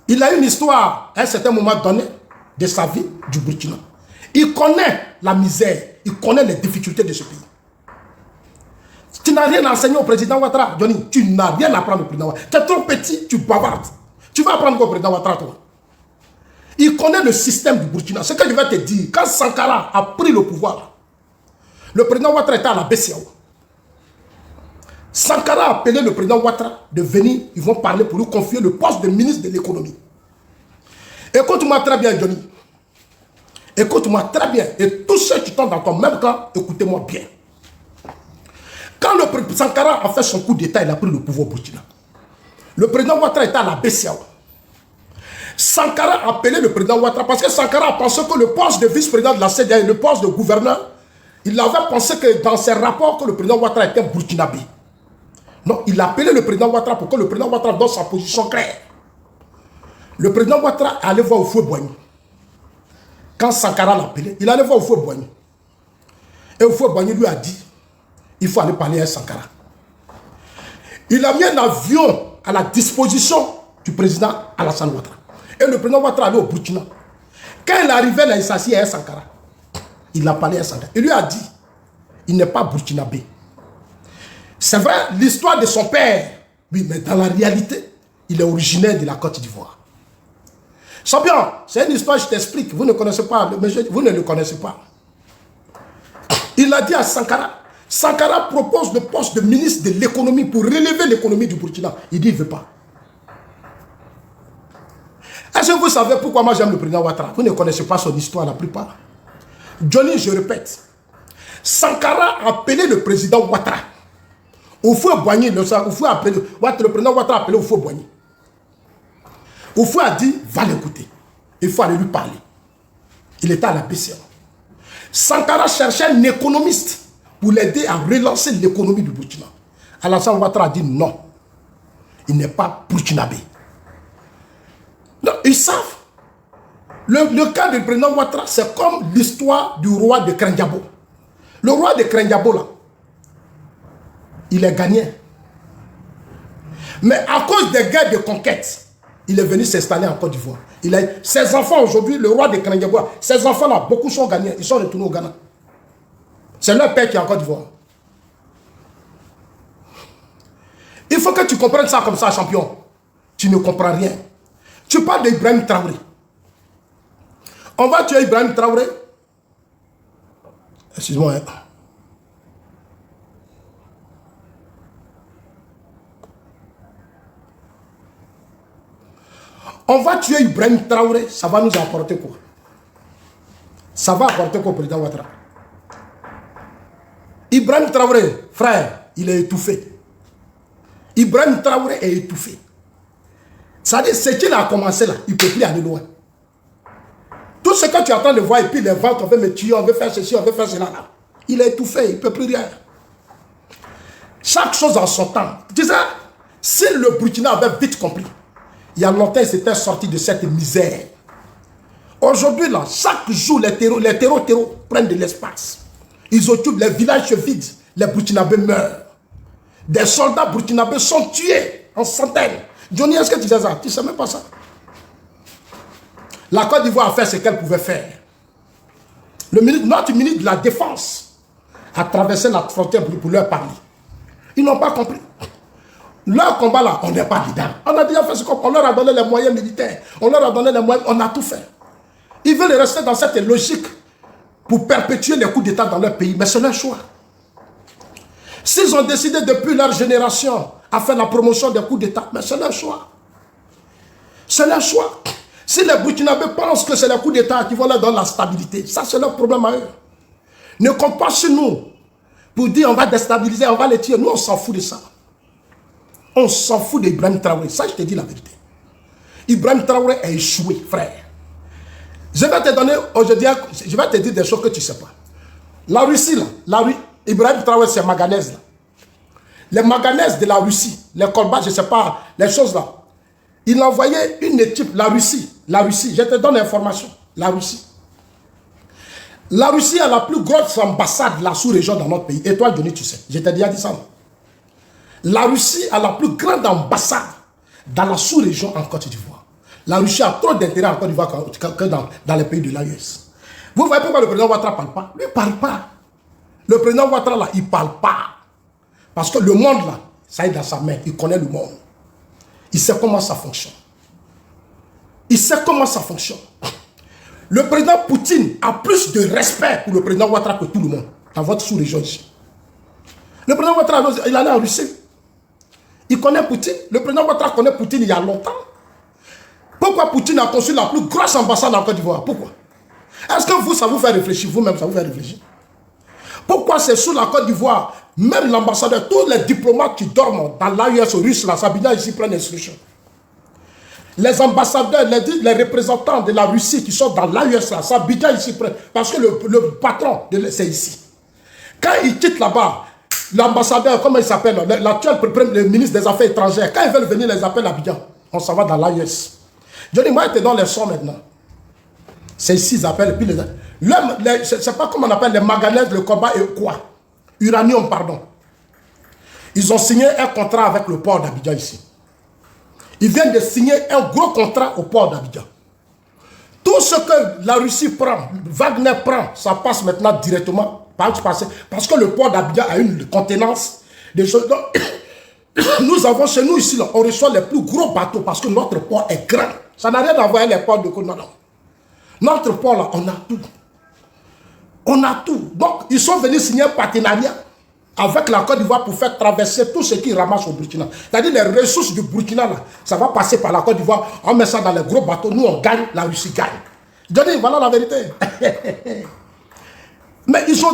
Il a une histoire, à un certain moment donné, de sa vie du Burkina. Il connaît la misère, il connaît les difficultés de ce pays. Tu n'as rien enseigné au président Ouattara, Johnny. Tu n'as rien à apprendre au président Ouattara. Tu es trop petit, tu bavardes. Tu vas apprendre au président Ouattara, toi. Il connaît le système du Burkina. Ce que je vais te dire, quand Sankara a pris le pouvoir, le président Ouattara était à la BCAO. Sankara a appelé le président Ouattara de venir, ils vont parler pour lui confier le poste de ministre de l'économie. Écoute-moi très bien, Johnny. Écoute-moi très bien. Et tous ceux qui sont dans ton même camp, écoutez-moi bien. Quand le Sankara a fait son coup d'État, il a pris le pouvoir au Burkina. Le président Ouattara était à la BCAO. Sankara a appelé le président Ouattara parce que Sankara a pensé que le poste de vice-président de la CEDEAO et le poste de gouverneur, il avait pensé que dans ses rapports que le président Ouattara était burkinabé. Non, il a appelé le président Ouattara pour que le président Ouattara donne sa position claire. Le président Ouattara est allé voir Houphouët-Boigny. Quand Sankara l'a appelé, il est allé voir Houphouët-Boigny. Et Houphouët-Boigny lui a dit, il faut aller parler à Sankara. Il a mis un avion à la disposition du président Alassane Ouattara. Et le président Ouattara est allé au Burkina. Quand il est arrivé là, il s'assied à Sankara. Il a parlé à Sankara. Il lui a dit, il n'est pas burkinabé. C'est vrai, l'histoire de son père, oui, mais dans la réalité, il est originaire de la Côte d'Ivoire. Champion, c'est une histoire, je t'explique. Vous ne connaissez pas, mais vous ne le connaissez pas. Il a dit à Sankara, Sankara propose le poste de ministre de l'économie pour relever l'économie du Burkina. Il dit, il ne veut pas. Est-ce que vous savez pourquoi moi j'aime le président Ouattara? Vous ne connaissez pas son histoire, la plupart. Johnny, je répète, Sankara a appelé le président Ouattara. Houphouët-Boigny, le président Ouattara a appelé Houphouët-Boigny. Houphouët a dit, va l'écouter. Il faut aller lui parler. Il était à la BCA. Sankara cherchait un économiste pour l'aider à relancer l'économie du Burkina. Alassane Ouattara a dit non. Il n'est pas burkinabé. Non, ils savent. Le cas du président Ouattara, c'est comme l'histoire du roi de Krendiabo. Le roi de Krendiabo, là, il est gagné. Mais à cause des guerres de conquête, il est venu s'installer en Côte d'Ivoire. Ses enfants aujourd'hui, le roi de Krendiabo, ses enfants-là, beaucoup sont gagnés. Ils sont retournés au Ghana. C'est leur père qui est en Côte d'Ivoire. Il faut que tu comprennes ça comme ça, champion. Tu ne comprends rien. Tu parles d'Ibrahim Traoré. On va tuer Ibrahim Traoré. Excuse-moi. On va tuer Ibrahim Traoré. Ça va nous apporter quoi? Ça va apporter quoi au président Ouattara? Ibrahim Traoré, frère, il est étouffé. Ibrahim Traoré est étouffé. C'est-à-dire, ce qu'il a commencé là, il ne peut plus aller loin. Tout ce que tu es en train de voir, et puis les ventes, on veut me tuer, on veut faire ceci, on veut faire cela là. Il est étouffé, il ne peut plus rien. Chaque chose en son temps. Tu sais, si le Burkina avait vite compris, il y a longtemps, il s'était sorti de cette misère. Aujourd'hui, là, chaque jour, les terreaux prennent de l'espace. Ils occupent, les villages se vident, les Burkinabés meurent. Des soldats burkinabés sont tués en centaines. Johnny, est-ce que tu sais ça? Tu ne sais même pas ça. La Côte d'Ivoire a fait ce qu'elle pouvait faire. Notre ministre de la Défense a traversé la frontière pour leur parler. Ils n'ont pas compris. Leur combat là, on n'est pas dedans. On a déjà fait ce qu'on leur a donné les moyens militaires. On leur a donné les moyens, on a tout fait. Ils veulent rester dans cette logique pour perpétuer les coups d'État dans leur pays. Mais c'est leur choix. S'ils ont décidé depuis leur génération à faire la promotion des coups d'État, mais c'est leur choix. C'est leur choix. Si les Burkinabés pensent que c'est les coups d'État qui vont leur donner la stabilité, ça c'est leur problème à eux. Ne compte pas sur nous pour dire on va déstabiliser, on va les tuer. Nous, on s'en fout de ça. On s'en fout d'Ibrahim Traoré. Ça, je te dis la vérité. Ibrahim Traoré a échoué, frère. Je vais te donner, aujourd'hui, je vais te dire des choses que tu ne sais pas. La Russie, là, Ibrahim Traoré, c'est Maganèse, là. Les Maganèses de la Russie, les combats, je ne sais pas, les choses là. Il a envoyé une équipe, la Russie, je te donne l'information, la Russie. La Russie a la plus grosse ambassade de la sous-région dans notre pays. Et toi, Johnny, tu sais, je t'ai déjà dit ça. Non? La Russie a la plus grande ambassade dans la sous-région en Côte d'Ivoire. La Russie a trop d'intérêt en Côte d'Ivoire que dans les pays de l'AES. Vous voyez pourquoi le président Ouattara ne parle pas? Lui ne parle pas. Le président Ouattara, là, il ne parle pas. Parce que le monde, là, ça est dans sa main. Il connaît le monde. Il sait comment ça fonctionne. Il sait comment ça fonctionne. Le président Poutine a plus de respect pour le président Ouattara que tout le monde dans votre sous-région ici. Le président Ouattara, il allait en Russie. Il connaît Poutine. Le président Ouattara connaît Poutine il y a longtemps. Pourquoi Poutine a construit la plus grosse ambassade en Côte d'Ivoire? Pourquoi? Est-ce que vous, ça vous fait réfléchir? Vous-même, ça vous fait réfléchir? Pourquoi c'est sous la Côte d'Ivoire, même l'ambassadeur, tous les diplomates qui dorment dans l'AES russe, là, Sabina ici prennent l'instruction. Les ambassadeurs, les représentants de la Russie qui sont dans l'AES, là, Sabina ici prennent, parce que le patron, c'est ici. Quand il quitte là-bas, l'ambassadeur, comment il s'appelle, l'actuel ministre des Affaires étrangères, quand ils veulent venir, les appellent à Abidjan. On s'en va dans l'AES. Je dis, moi, je te donne les sons maintenant. C'est ici, ils appellent, et puis je ne sais pas comment on appelle les manganèses, le combat et quoi. Uranium, pardon. Ils ont signé un contrat avec le port d'Abidjan ici. Ils viennent de signer un gros contrat au port d'Abidjan. Tout ce que la Russie prend, Wagner prend, ça passe maintenant directement par parce que le port d'Abidjan a une contenance des choses. Donc, nous avons chez nous ici, là, on reçoit les plus gros bateaux parce que notre port est grand. Ça n'a rien à voir avec les ports de Côte. Non, non. Notre port, là, on a tout. On a tout. Donc, ils sont venus signer un partenariat avec la Côte d'Ivoire pour faire traverser tout ce qu'ils ramassent au Burkina. C'est-à-dire les ressources du Burkina, là, ça va passer par la Côte d'Ivoire. On met ça dans les gros bateaux. Nous, on gagne. La Russie gagne. Johnny, voilà la vérité. Mais ils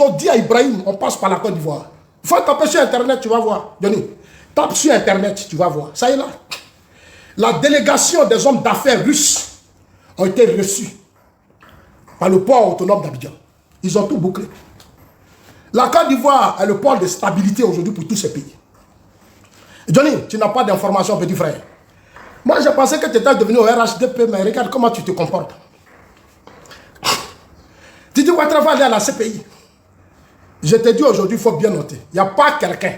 ont dit à Ibrahim, on passe par la Côte d'Ivoire. Il faut taper sur Internet, tu vas voir. Johnny, tape sur Internet, tu vas voir. Ça y est là. La délégation des hommes d'affaires russes ont été reçus par le port autonome d'Abidjan. Ils ont tout bouclé. La Côte d'Ivoire est le port de stabilité aujourd'hui pour tous ces pays. Johnny, tu n'as pas d'informations, petit frère. Moi, je pensais que tu étais devenu au RHDP, mais regarde comment tu te comportes. Tu dis, Ouattara va aller à la CPI. Je te dis aujourd'hui, il faut bien noter. Il n'y a pas quelqu'un.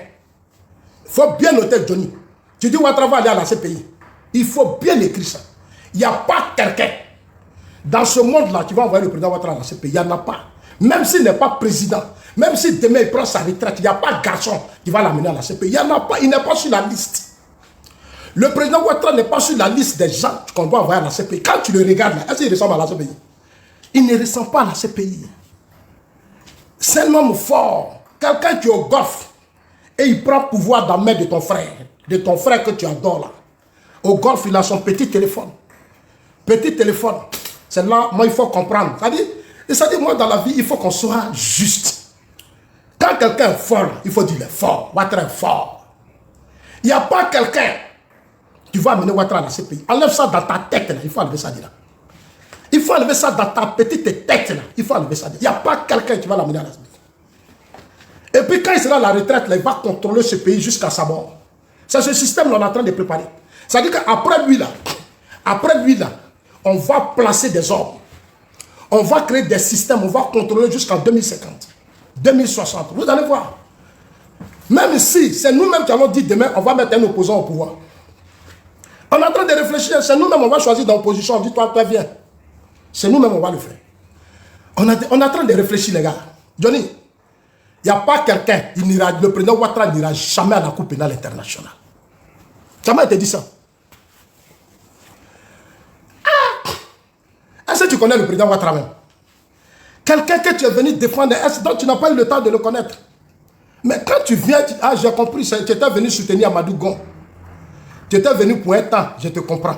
Il faut bien noter, Johnny. Tu dis, Ouattara va aller à la CPI. Il faut bien écrire ça. Il n'y a pas quelqu'un dans ce monde-là qui va envoyer le président Ouattara à la CPI. Il n'y en a pas. Même s'il n'est pas président, même si demain il prend sa retraite, il n'y a pas de garçon qui va l'amener à la CPI. Il n'y en a pas. Il n'est pas sur la liste. Le président Ouattara n'est pas sur la liste des gens qu'on doit envoyer à la CPI. Quand tu le regardes là, est-ce qu'il ressemble à la CPI? Il ne ressemble pas à la CPI. C'est un homme fort. Quelqu'un qui est au golf et il prend pouvoir dans la main de ton frère que tu adores là. Au golf, il a son petit téléphone. Petit téléphone. C'est là, moi, il faut comprendre. C'est-à-dire, moi, dans la vie, il faut qu'on soit juste. Quand quelqu'un est fort, il faut dire il est fort. Ouattara est fort. Il n'y a pas quelqu'un qui va amener Ouattara à la CPI. Enlève ça dans ta tête, là. Il faut enlever ça là. Il faut enlever ça dans ta petite tête, là. Il faut enlever ça. Il n'y a pas quelqu'un qui va l'amener à la CPI. Et puis, quand il sera à la retraite, là, il va contrôler ce pays jusqu'à sa mort. C'est ce système qu'on est en train de préparer. C'est-à-dire qu'après lui, là, on va placer des hommes. On va créer des systèmes, on va contrôler jusqu'en 2050, 2060. Vous allez voir. Même si c'est nous-mêmes qui allons dire demain, on va mettre un opposant au pouvoir. On est en train de réfléchir, c'est nous-mêmes, on va choisir dans l'opposition, on dit toi viens. C'est nous-mêmes, on va le faire. On est en train de réfléchir, les gars. Johnny, il n'y a pas quelqu'un, le président Ouattara n'ira jamais à la Cour pénale internationale. Jamais il te dit ça. Est-ce que tu connais le président Ouattara même? Quelqu'un que tu es venu défendre, donc tu n'as pas eu le temps de le connaître. Mais quand tu viens, j'ai compris, tu étais venu soutenir Amadou Gon. Tu étais venu pour un temps, je te comprends.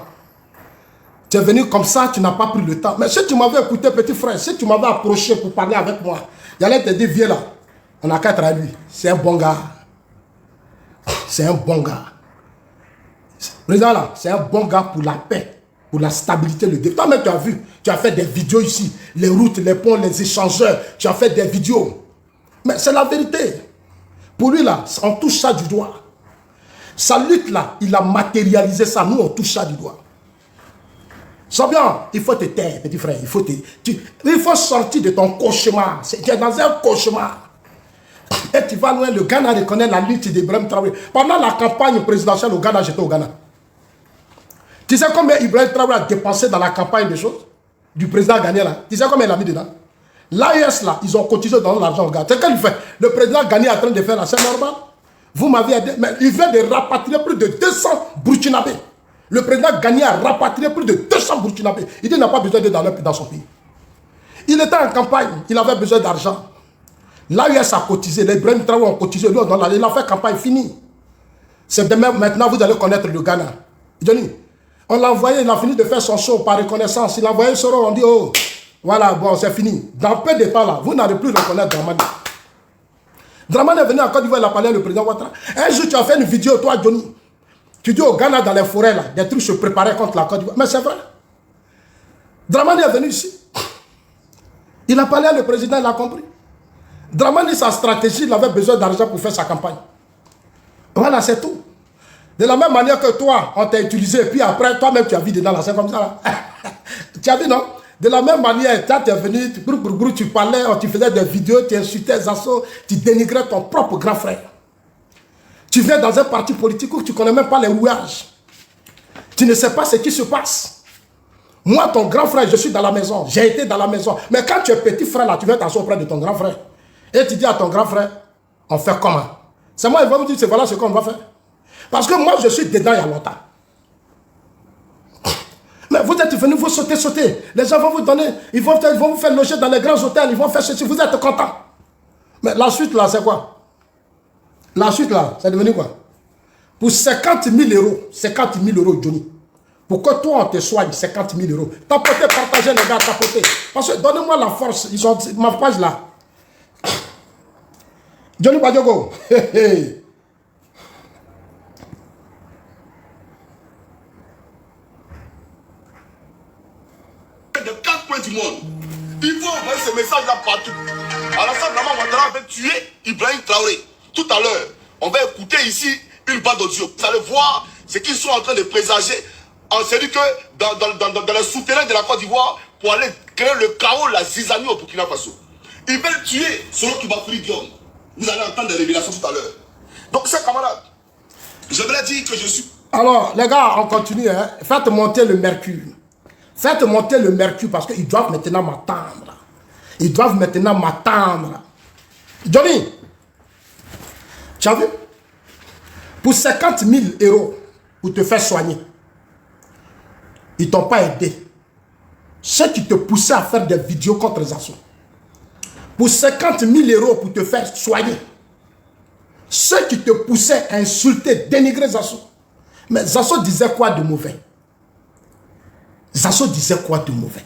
Tu es venu comme ça, tu n'as pas pris le temps. Mais si tu m'avais écouté, petit frère, si tu m'avais approché pour parler avec moi, j'allais te dire, viens là. On n'a qu'à être à lui. C'est un bon gars. C'est un bon gars. Président là, c'est un bon gars pour la paix, pour la stabilité, le développement. Toi-même, tu as vu, tu as fait des vidéos ici, les routes, les ponts, les échangeurs, tu as fait des vidéos. Mais c'est la vérité. Pour lui là, on touche ça du doigt. Sa lutte là, il a matérialisé ça. Nous, on touche ça du doigt. Sens bien, il faut te taire, petit frère. Il faut sortir de ton cauchemar. Tu es dans un cauchemar. Et tu vas loin, le Ghana reconnaît la lutte d'Ibrahim Traoré. Pendant la campagne présidentielle au Ghana, j'étais au Ghana. Tu sais combien Ibrahim Traoré a dépensé dans la campagne des choses du président Ghanéen là? Tu sais combien il a mis dedans? L'AES là, ils ont cotisé dans l'argent au Ghana. C'est qu'il fait. Le président Ghanéen est en train de faire là, c'est normal. Vous m'avez aidé, mais il vient de rapatrier plus de 200 Burkinabés. Le président Ghanéen a rapatrié plus de 200 Burkinabés. Il n'a pas besoin d'être dans son pays. Il était en campagne, il avait besoin d'argent. L'AES a cotisé, les Ibrahim Traoré ont cotisé, lui, il a fait campagne finie. C'est demain, maintenant vous allez connaître le Ghana. Johnny, on l'a envoyé, il a fini de faire son show par reconnaissance. Il a envoyé son rôle, on dit, oh, voilà, bon, c'est fini. Dans peu de temps là, vous n'allez plus reconnaître Dramane. Dramane est venu en Côte d'Ivoire, il a parlé au président Ouattara. Un jour, tu as fait une vidéo, toi, Johnny. Tu dis au Ghana, dans les forêts, là, des trucs se préparaient contre la Côte d'Ivoire. Mais c'est vrai. Dramane est venu ici. Il a parlé au président, il a compris. Dramane, sa stratégie, il avait besoin d'argent pour faire sa campagne. Voilà, c'est tout. De la même manière que toi, on t'a utilisé, et puis après, toi-même, tu as vu dedans, là, c'est comme ça. Là. Tu as vu, non? De la même manière, toi, tu es venu, tu parlais, tu faisais des vidéos, tu insultais les assos, tu dénigrais ton propre grand frère. Tu viens dans un parti politique où tu ne connais même pas les rouages. Tu ne sais pas ce qui se passe. Moi, ton grand frère, je suis dans la maison. J'ai été dans la maison. Mais quand tu es petit frère, là, tu viens t'asseoir auprès de ton grand frère. Et tu dis à ton grand frère, on fait comment? C'est moi, il va vous dire, c'est voilà ce qu'on va faire. Parce que moi, je suis dedans il y a longtemps. Mais vous êtes venus, vous sauter. Les gens vont vous donner, ils vont vous faire loger dans les grands hôtels, ils vont faire ceci, vous êtes content. Mais la suite là, c'est quoi? La suite là, c'est devenu quoi? Pour 50 000 euros, 50 000 euros, Johnny. Pour que toi, on te soigne, 50 000 euros. Tapotez, partagez les gars, tapotez. Parce que donnez-moi la force, ils ont ma page là. Johnny Badiogo. De 4 coins du monde. Il faut envoyer ce message-là partout. Alassane Ouattara avait tué Ibrahim Traoré. Tout à l'heure, on va écouter ici une bande d'audio. Vous allez voir ce qu'ils sont en train de présager. On s'est dit que dans le souterrain de la Côte d'Ivoire, pour aller créer le chaos, la zizanie au Burkina Faso. Ils veulent tuer selon Toubacoury Diom. Vous allez entendre des révélations tout à l'heure. Donc, ces camarades, je voulais dire que je suis... Alors, les gars, on continue. Hein. Faites monter le mercure. Faites monter le mercure parce qu'ils doivent maintenant m'attendre. Ils doivent maintenant m'attendre. Johnny, tu as vu? Pour 50 000 euros, pour te faire soigner, ils ne t'ont pas aidé. Ceux qui te poussaient à faire des vidéos contre les assos. Pour 50 000 euros pour te faire soigner. Ceux qui te poussaient à insulter, dénigrer Zasso. Mais Zasso disait quoi de mauvais? Zasso disait quoi de mauvais?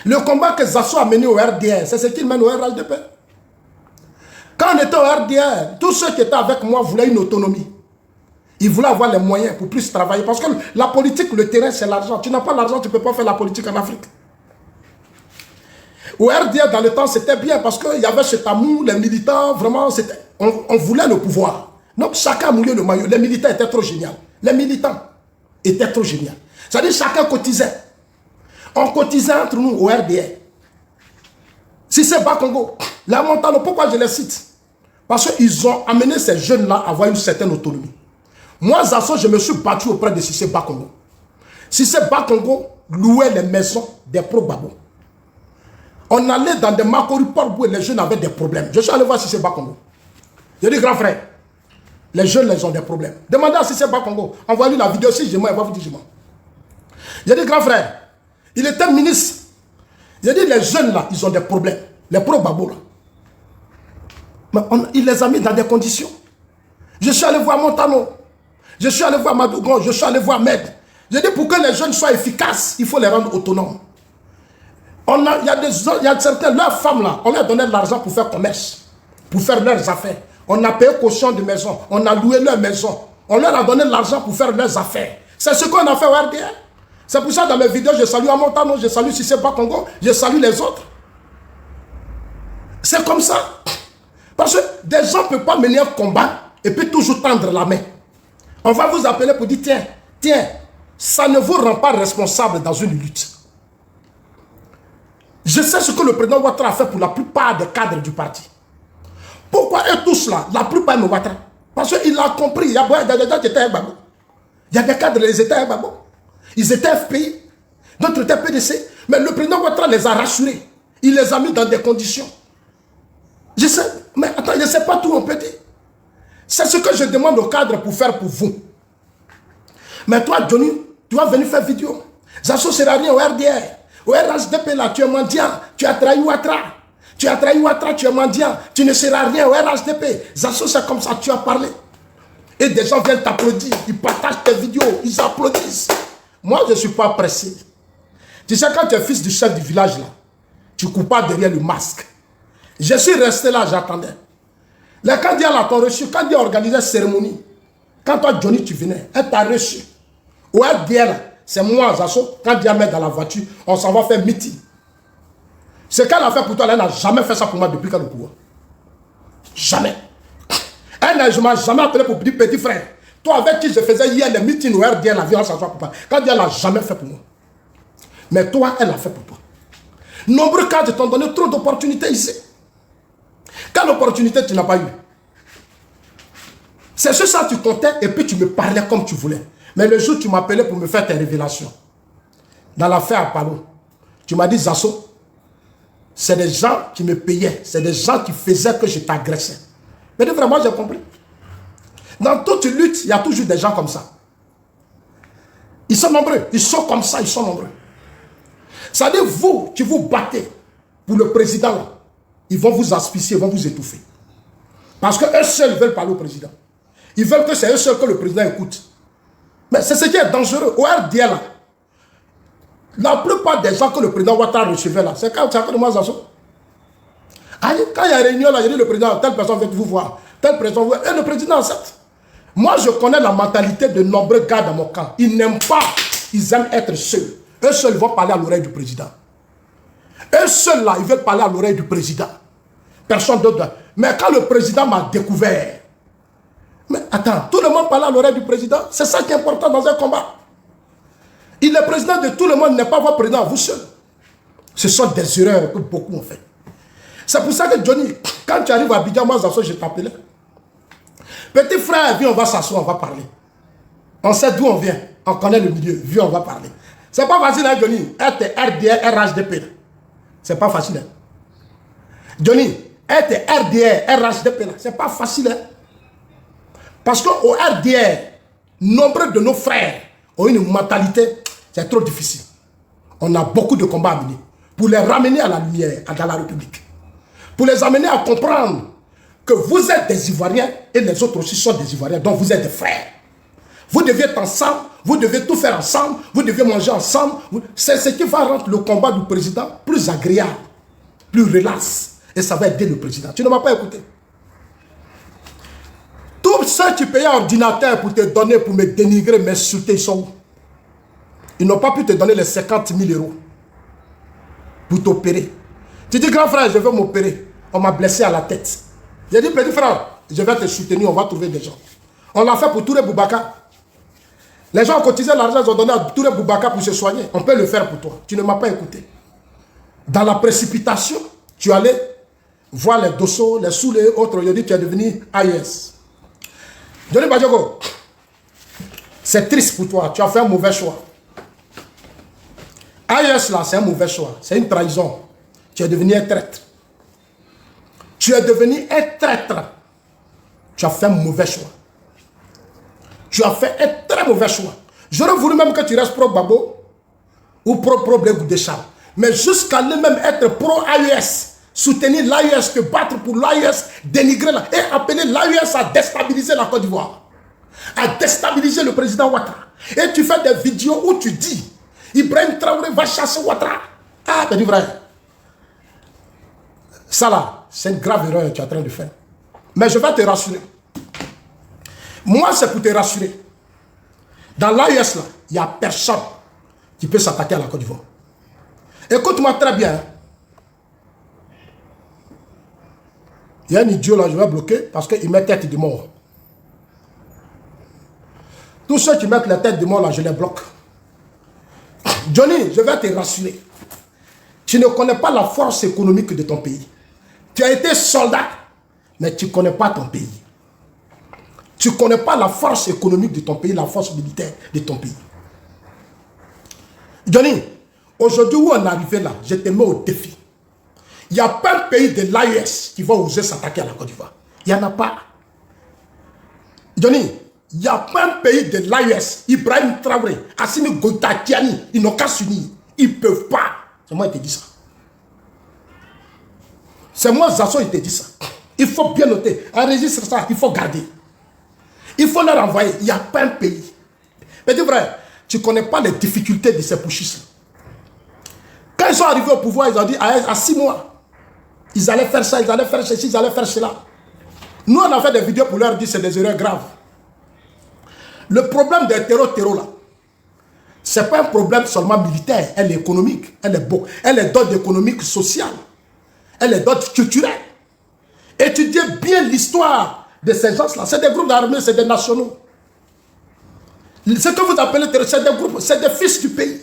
Le combat que Zasso a mené au RDR, c'est ce qu'il mène au RLDP. Quand on était au RDR, tous ceux qui étaient avec moi voulaient une autonomie. Ils voulaient avoir les moyens pour plus travailler. Parce que la politique, le terrain, c'est l'argent. Tu n'as pas l'argent, tu ne peux pas faire la politique en Afrique. Au RDR, dans le temps, c'était bien parce qu'il y avait cet amour, les militants, vraiment, on voulait le pouvoir. Donc, chacun mouillait le maillot. Les militants étaient trop géniaux. Les militants étaient trop géniaux. C'est-à-dire, chacun cotisait. On cotisait entre nous au RDR. Si c'est Bakongo, la Montano, pourquoi je les cite? Parce qu'ils ont amené ces jeunes-là à avoir une certaine autonomie. Moi, Zasso, je me suis battu auprès de Cissé Bakongo. Cissé Bakongo louait les maisons des pro-Babo. On allait dans des Makori Port-Bou et les jeunes avaient des problèmes. Je suis allé voir Cissé Bakongo. J'ai dit, grand frère, les jeunes, ils ont des problèmes. Demandez à Cissé Bakongo. Envoyez-lui la vidéo si je mens, il va vous dire je mens. J'ai dit, grand frère, il était ministre. J'ai dit, les jeunes là, ils ont des problèmes. Les pro-Babo là. Mais il les a mis dans des conditions. Je suis allé voir Montano. Je suis allé voir Madougon. Je suis allé voir Med. J'ai dit, pour que les jeunes soient efficaces, il faut les rendre autonomes. Il y a certains, leurs femmes là, on leur donnait de l'argent pour faire commerce. pour faire leurs affaires. On a payé caution de maison, on a loué leur maison, on leur a donné l'argent pour faire leurs affaires. C'est ce qu'on a fait au RDR. C'est pour ça dans mes vidéos, je salue Amontano, je salue Cissé Bakongo, je salue les autres. C'est comme ça. Parce que des gens ne peuvent pas mener un combat et puis toujours tendre la main. On va vous appeler pour dire, tiens, ça ne vous rend pas responsable dans une lutte. Je sais ce que le président Ouattara a fait pour la plupart des cadres du parti. Pourquoi eux tous là, la plupart aiment Ouattara? Parce qu'il a compris, il y a des gens qui étaient un babou. Il y a des cadres, ils étaient un babou. Ils étaient FPI, d'autres étaient PDC. Mais le président Ouattara les a rassurés. Il les a mis dans des conditions. Je sais, mais attends, je ne sais pas tout, on peut dire. C'est ce que je demande aux cadres pour faire pour vous. Mais toi, Johnny, tu vas venir faire vidéo. Ça ne sert à rien au RDR. Au RHDP, là, tu es mendiant. Tu as trahi Ouattara. Tu as trahi Ouattara, tu es mendiant. Tu ne seras rien au RHDP. Zasso, c'est comme ça, tu as parlé. Et des gens viennent t'applaudir. Ils partagent tes vidéos. Ils applaudissent. Moi, je ne suis pas pressé. Tu sais, quand tu es fils du chef du village, là, tu ne cours pas derrière le masque. Je suis resté là, j'attendais. Les candidats là t'ont reçu, quand ils ont organisé la cérémonie, quand toi, Johnny, tu venais, elle t'a reçu. Ou elle dit, c'est moi, Zasso, quand il met dans la voiture, on s'en va faire meeting. Ce qu'elle a fait pour toi, elle n'a jamais fait ça pour moi depuis qu'elle est au pouvoir. Jamais. Elle ne m'a jamais appelé pour dire petit frère. Toi, avec qui je faisais hier les meetings où elle dit, la violence, pour toi. Quand elle n'a jamais fait pour moi. Mais toi, elle a fait pour toi. Nombreux cadres t'ont donné trop d'opportunités ici. Quelle opportunité tu n'as pas eu? C'est ce ça tu comptais et puis tu me parlais comme tu voulais. Mais le jour où tu m'appelais pour me faire tes révélations, dans l'affaire à Palo, tu m'as dit, Zasso, c'est des gens qui me payaient, c'est des gens qui faisaient que je t'agressais. Mais vraiment, j'ai compris. Dans toute lutte, il y a toujours des gens comme ça. Ils sont nombreux, ils sont comme ça, ils sont nombreux. Ça veut dire, vous, qui vous battez pour le président là, ils vont vous asphyxier, ils vont vous étouffer. Parce qu'eux seuls veulent parler au président. Ils veulent que c'est eux seuls que le président écoute. Mais c'est ce qui est dangereux. Au RDL, là, la plupart des gens que le président Ouattara recevait là, c'est quand de moi, Zasso. Quand il y a réunion là, il dit le président, telle personne veut vous voir, telle personne veut. Et le président accepte. Moi, je connais la mentalité de nombreux gars dans mon camp. Ils n'aiment pas, ils aiment être seuls. Eux seuls vont parler à l'oreille du président. Eux seuls là, ils veulent parler à l'oreille du président. Personne d'autre. Mais quand le président m'a découvert, mais attends, tout le monde parle à l'oreille du président. C'est ça qui est important dans un combat. Il est président de tout le monde, n'est pas votre président, vous seul. Ce sont des erreurs que beaucoup ont fait. C'est pour ça que Johnny, quand tu arrives à Abidjan, moi, je t'appelais. Petit frère, viens, on va s'asseoir, on va parler. On sait d'où on vient, on connaît le milieu, viens, on va parler. C'est pas facile, hein, Johnny. RDR, RHDP. C'est pas facile, hein. Johnny, RDR, RHDP, c'est pas facile, hein. Parce qu'au RDR, nombre de nos frères ont une mentalité, c'est trop difficile. On a beaucoup de combats à mener pour les ramener à la lumière, dans la République. Pour les amener à comprendre que vous êtes des Ivoiriens et les autres aussi sont des Ivoiriens, donc vous êtes des frères. Vous devez être ensemble, vous devez tout faire ensemble, vous devez manger ensemble. C'est ce qui va rendre le combat du président plus agréable, plus relax. Et ça va aider le président. Tu ne m'as pas écouté. Tous ceux qui payaient un ordinateur pour te donner, pour me dénigrer, m'insulter, ils sont où? Ils n'ont pas pu te donner les 50 000 € pour t'opérer. Tu dis, grand frère, je veux m'opérer. On m'a blessé à la tête. J'ai dit, petit frère, je vais te soutenir, on va trouver des gens. On l'a fait pour Touré Boubacar. Les gens ont cotisé l'argent, ils ont donné à Touré Boubacar pour se soigner. On peut le faire pour toi. Tu ne m'as pas écouté. Dans la précipitation, tu allais voir les dossiers, les sous, les autres. Je dis, tu es devenu AIS. Johnny Badjogo, c'est triste pour toi. Tu as fait un mauvais choix. AIS là, c'est un mauvais choix. C'est une trahison. Tu es devenu un traître. Tu es devenu un traître. Tu as fait un mauvais choix. Tu as fait un très mauvais choix. J'aurais voulu même que tu restes pro-Babo ou pro-Blégou Deschamps. Mais jusqu'à même être pro-AES, soutenir l'AES, te battre pour l'AES, dénigrer la... et appeler l'AES à déstabiliser la Côte d'Ivoire. À déstabiliser le président Ouattara. Et tu fais des vidéos où tu dis Ibrahim Traoré va chasser Ouattara. Ah, petit frère. Ça là, c'est une grave erreur que tu es en train de faire. Mais je vais te rassurer. Moi, c'est pour te rassurer. Dans l'AES, là, il n'y a personne qui peut s'attaquer à la Côte d'Ivoire. Écoute-moi très bien. Il y a un idiot là, je vais bloquer parce qu'il met tête de mort. Tous ceux qui mettent la tête de mort là, je les bloque. Johnny, je vais te rassurer. Tu ne connais pas la force économique de ton pays. Tu as été soldat, mais tu ne connais pas ton pays. Tu ne connais pas la force économique de ton pays, la force militaire de ton pays. Johnny, aujourd'hui où on est arrivé là, je te mets au défi. Il n'y a pas un pays de l'AES qui va oser s'attaquer à la Côte d'Ivoire. Il n'y en a pas. Johnny, il n'y a pas un pays de l'AES, Ibrahim Traoré, Assimi Goïta, Tiani, ils n'ont qu'à s'unir. Ils ne peuvent pas. C'est moi qui te dis ça. C'est moi, Zasso, il te dit ça. Il faut bien noter. Enregistre ça, il faut garder. Il faut leur envoyer. Il n'y a pas un pays. Mais dis vrai, tu ne connais pas les difficultés de ces putschistes. Quand ils sont arrivés au pouvoir, ils ont dit à 6 mois, ils allaient faire ça, ils allaient faire ceci, ils allaient faire cela. Nous, on a fait des vidéos pour leur dire que c'est des erreurs graves. Le problème des terreaux là, ce n'est pas un problème seulement militaire, elle est économique, elle est d'ordre économique, social, elle est d'ordre culturel. Étudiez bien l'histoire de ces gens-là. C'est des groupes d'armées, c'est des nationaux. Ce que vous appelez terroristes, c'est des groupes, c'est des fils du pays.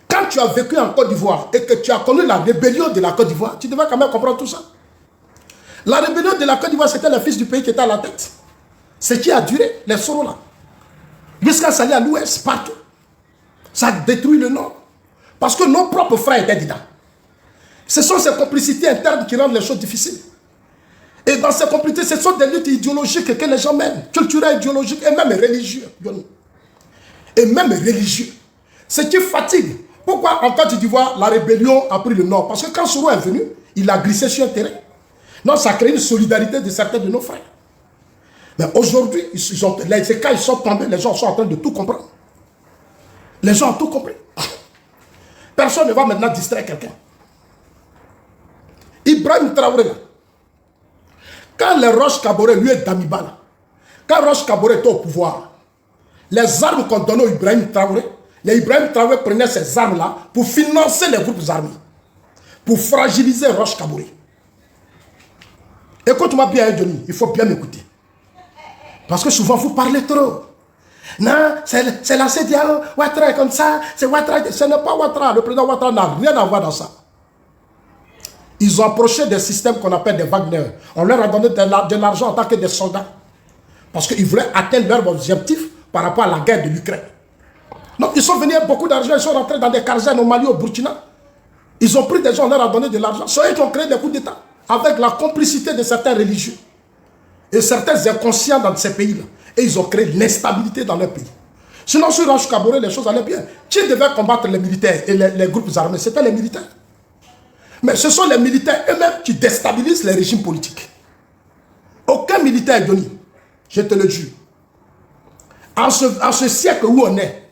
Quand tu as vécu en Côte d'Ivoire et que tu as connu la rébellion de la Côte d'Ivoire, tu devais quand même comprendre tout ça. La rébellion de la Côte d'Ivoire, c'était les fils du pays qui étaient à la tête. Ce qui a duré, les Soros là. Jusqu'à s'aller à l'ouest, partout. Ça a détruit le nord. Parce que nos propres frères étaient dedans. Ce sont ces complicités internes qui rendent les choses difficiles. Et dans ces complicités, ce sont des luttes idéologiques que les gens mènent. Culturelles, idéologiques et même religieux. Et même religieux. Ce qui fatigue. Pourquoi en Côte d'Ivoire, la rébellion a pris le nord? Parce que quand Soro est venu, il a glissé sur un terrain. Donc ça a créé une solidarité de certains de nos frères. Mais aujourd'hui, quand ils sont tombés, les gens sont en train de tout comprendre. Les gens ont tout compris. Personne ne va maintenant distraire quelqu'un. Ibrahim Traoré, là, quand les Roch Kaboré, lui est Damiba, là, quand Roch Kaboré était au pouvoir, les armes qu'on donnait à Ibrahim Traoré, les Ibrahim Traoré prenait ces armes-là pour financer les groupes armés, pour fragiliser Roch Kaboré. Écoute-moi bien, Johnny, il faut bien m'écouter. Parce que souvent, vous parlez trop. Non, c'est la CEDEAO, Ouattara est comme ça, c'est Ouattara. Ce n'est pas Ouattara, le président Ouattara n'a rien à voir dans ça. Ils ont approché des systèmes qu'on appelle des Wagner. On leur a donné de l'argent en tant que des soldats. Parce qu'ils voulaient atteindre leur objectif par rapport à la guerre de l'Ukraine. Donc ils sont venus avec beaucoup d'argent, ils sont rentrés dans des casernes au Mali, au Burkina. Ils ont pris des gens, on leur a donné de l'argent. C'est eux qui ont créé des coups d'État avec la complicité de certains religieux. Et certains inconscients dans ces pays-là. Et ils ont créé l'instabilité dans leur pays. Sinon, sur Roch Kaboré, les choses allaient bien. Qui devait combattre les militaires et les groupes armés? C'était les militaires. Mais ce sont les militaires eux-mêmes qui déstabilisent les régimes politiques. Aucun militaire, Denis, je te le jure, en ce siècle où on est,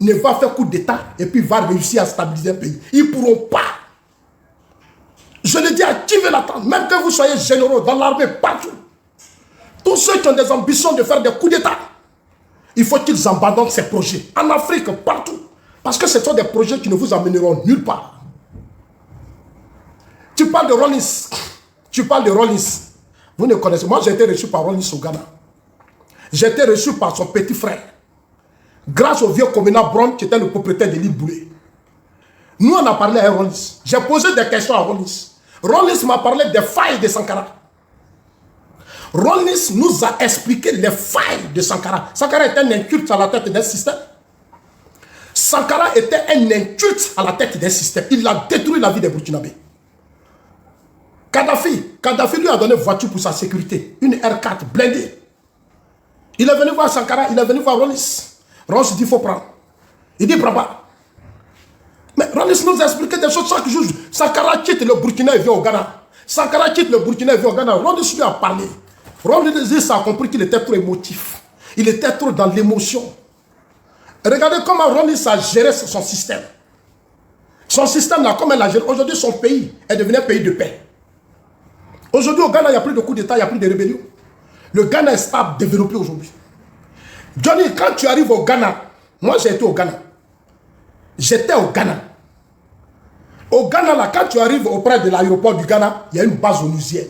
ne va faire coup d'État et puis va réussir à stabiliser un pays. Ils ne pourront pas. Je le dis à qui veut l'attendre, même que vous soyez généraux dans l'armée, partout. Tous ceux qui ont des ambitions de faire des coups d'État, il faut qu'ils abandonnent ces projets. En Afrique, partout. Parce que ce sont des projets qui ne vous amèneront nulle part. Tu parles de Rollins. Tu parles de Rollins. Vous ne connaissez. Moi, j'ai été reçu par Rollins au Ghana. J'ai été reçu par son petit frère. Grâce au vieux commandant Brown, qui était le propriétaire de l'île Boulay. Nous, on a parlé à Rollins. J'ai posé des questions à Rollins. Rollins m'a parlé des failles de Sankara. Rollins nous a expliqué les failles de Sankara. Sankara était un inculte à la tête d'un système. Sankara était un inculte à la tête d'un système. Il a détruit la vie des Burkinabés. Kadhafi lui a donné une voiture pour sa sécurité. Une R4 blindée. Il est venu voir Sankara, il est venu voir Rollins. Rollins dit il faut prendre. Il dit prends pas. Mais Rollins nous a expliqué des choses chaque jour. Sankara quitte le Burkina et vient au Ghana. Sankara quitte le Burkina et vient au Ghana. Rollins lui a parlé. Rollins a compris qu'il était trop émotif. Il était trop dans l'émotion. Regardez comment Rollins a géré son système. Son système là, comme elle a géré. Aujourd'hui, son pays est devenu un pays de paix. Aujourd'hui, au Ghana, il n'y a plus de coup d'État, il n'y a plus de rébellion. Le Ghana est stable, développé aujourd'hui. Johnny, quand tu arrives au Ghana, moi j'ai été au Ghana. J'étais au Ghana. Au Ghana, là, quand tu arrives auprès de l'aéroport du Ghana, il y a une base onusienne.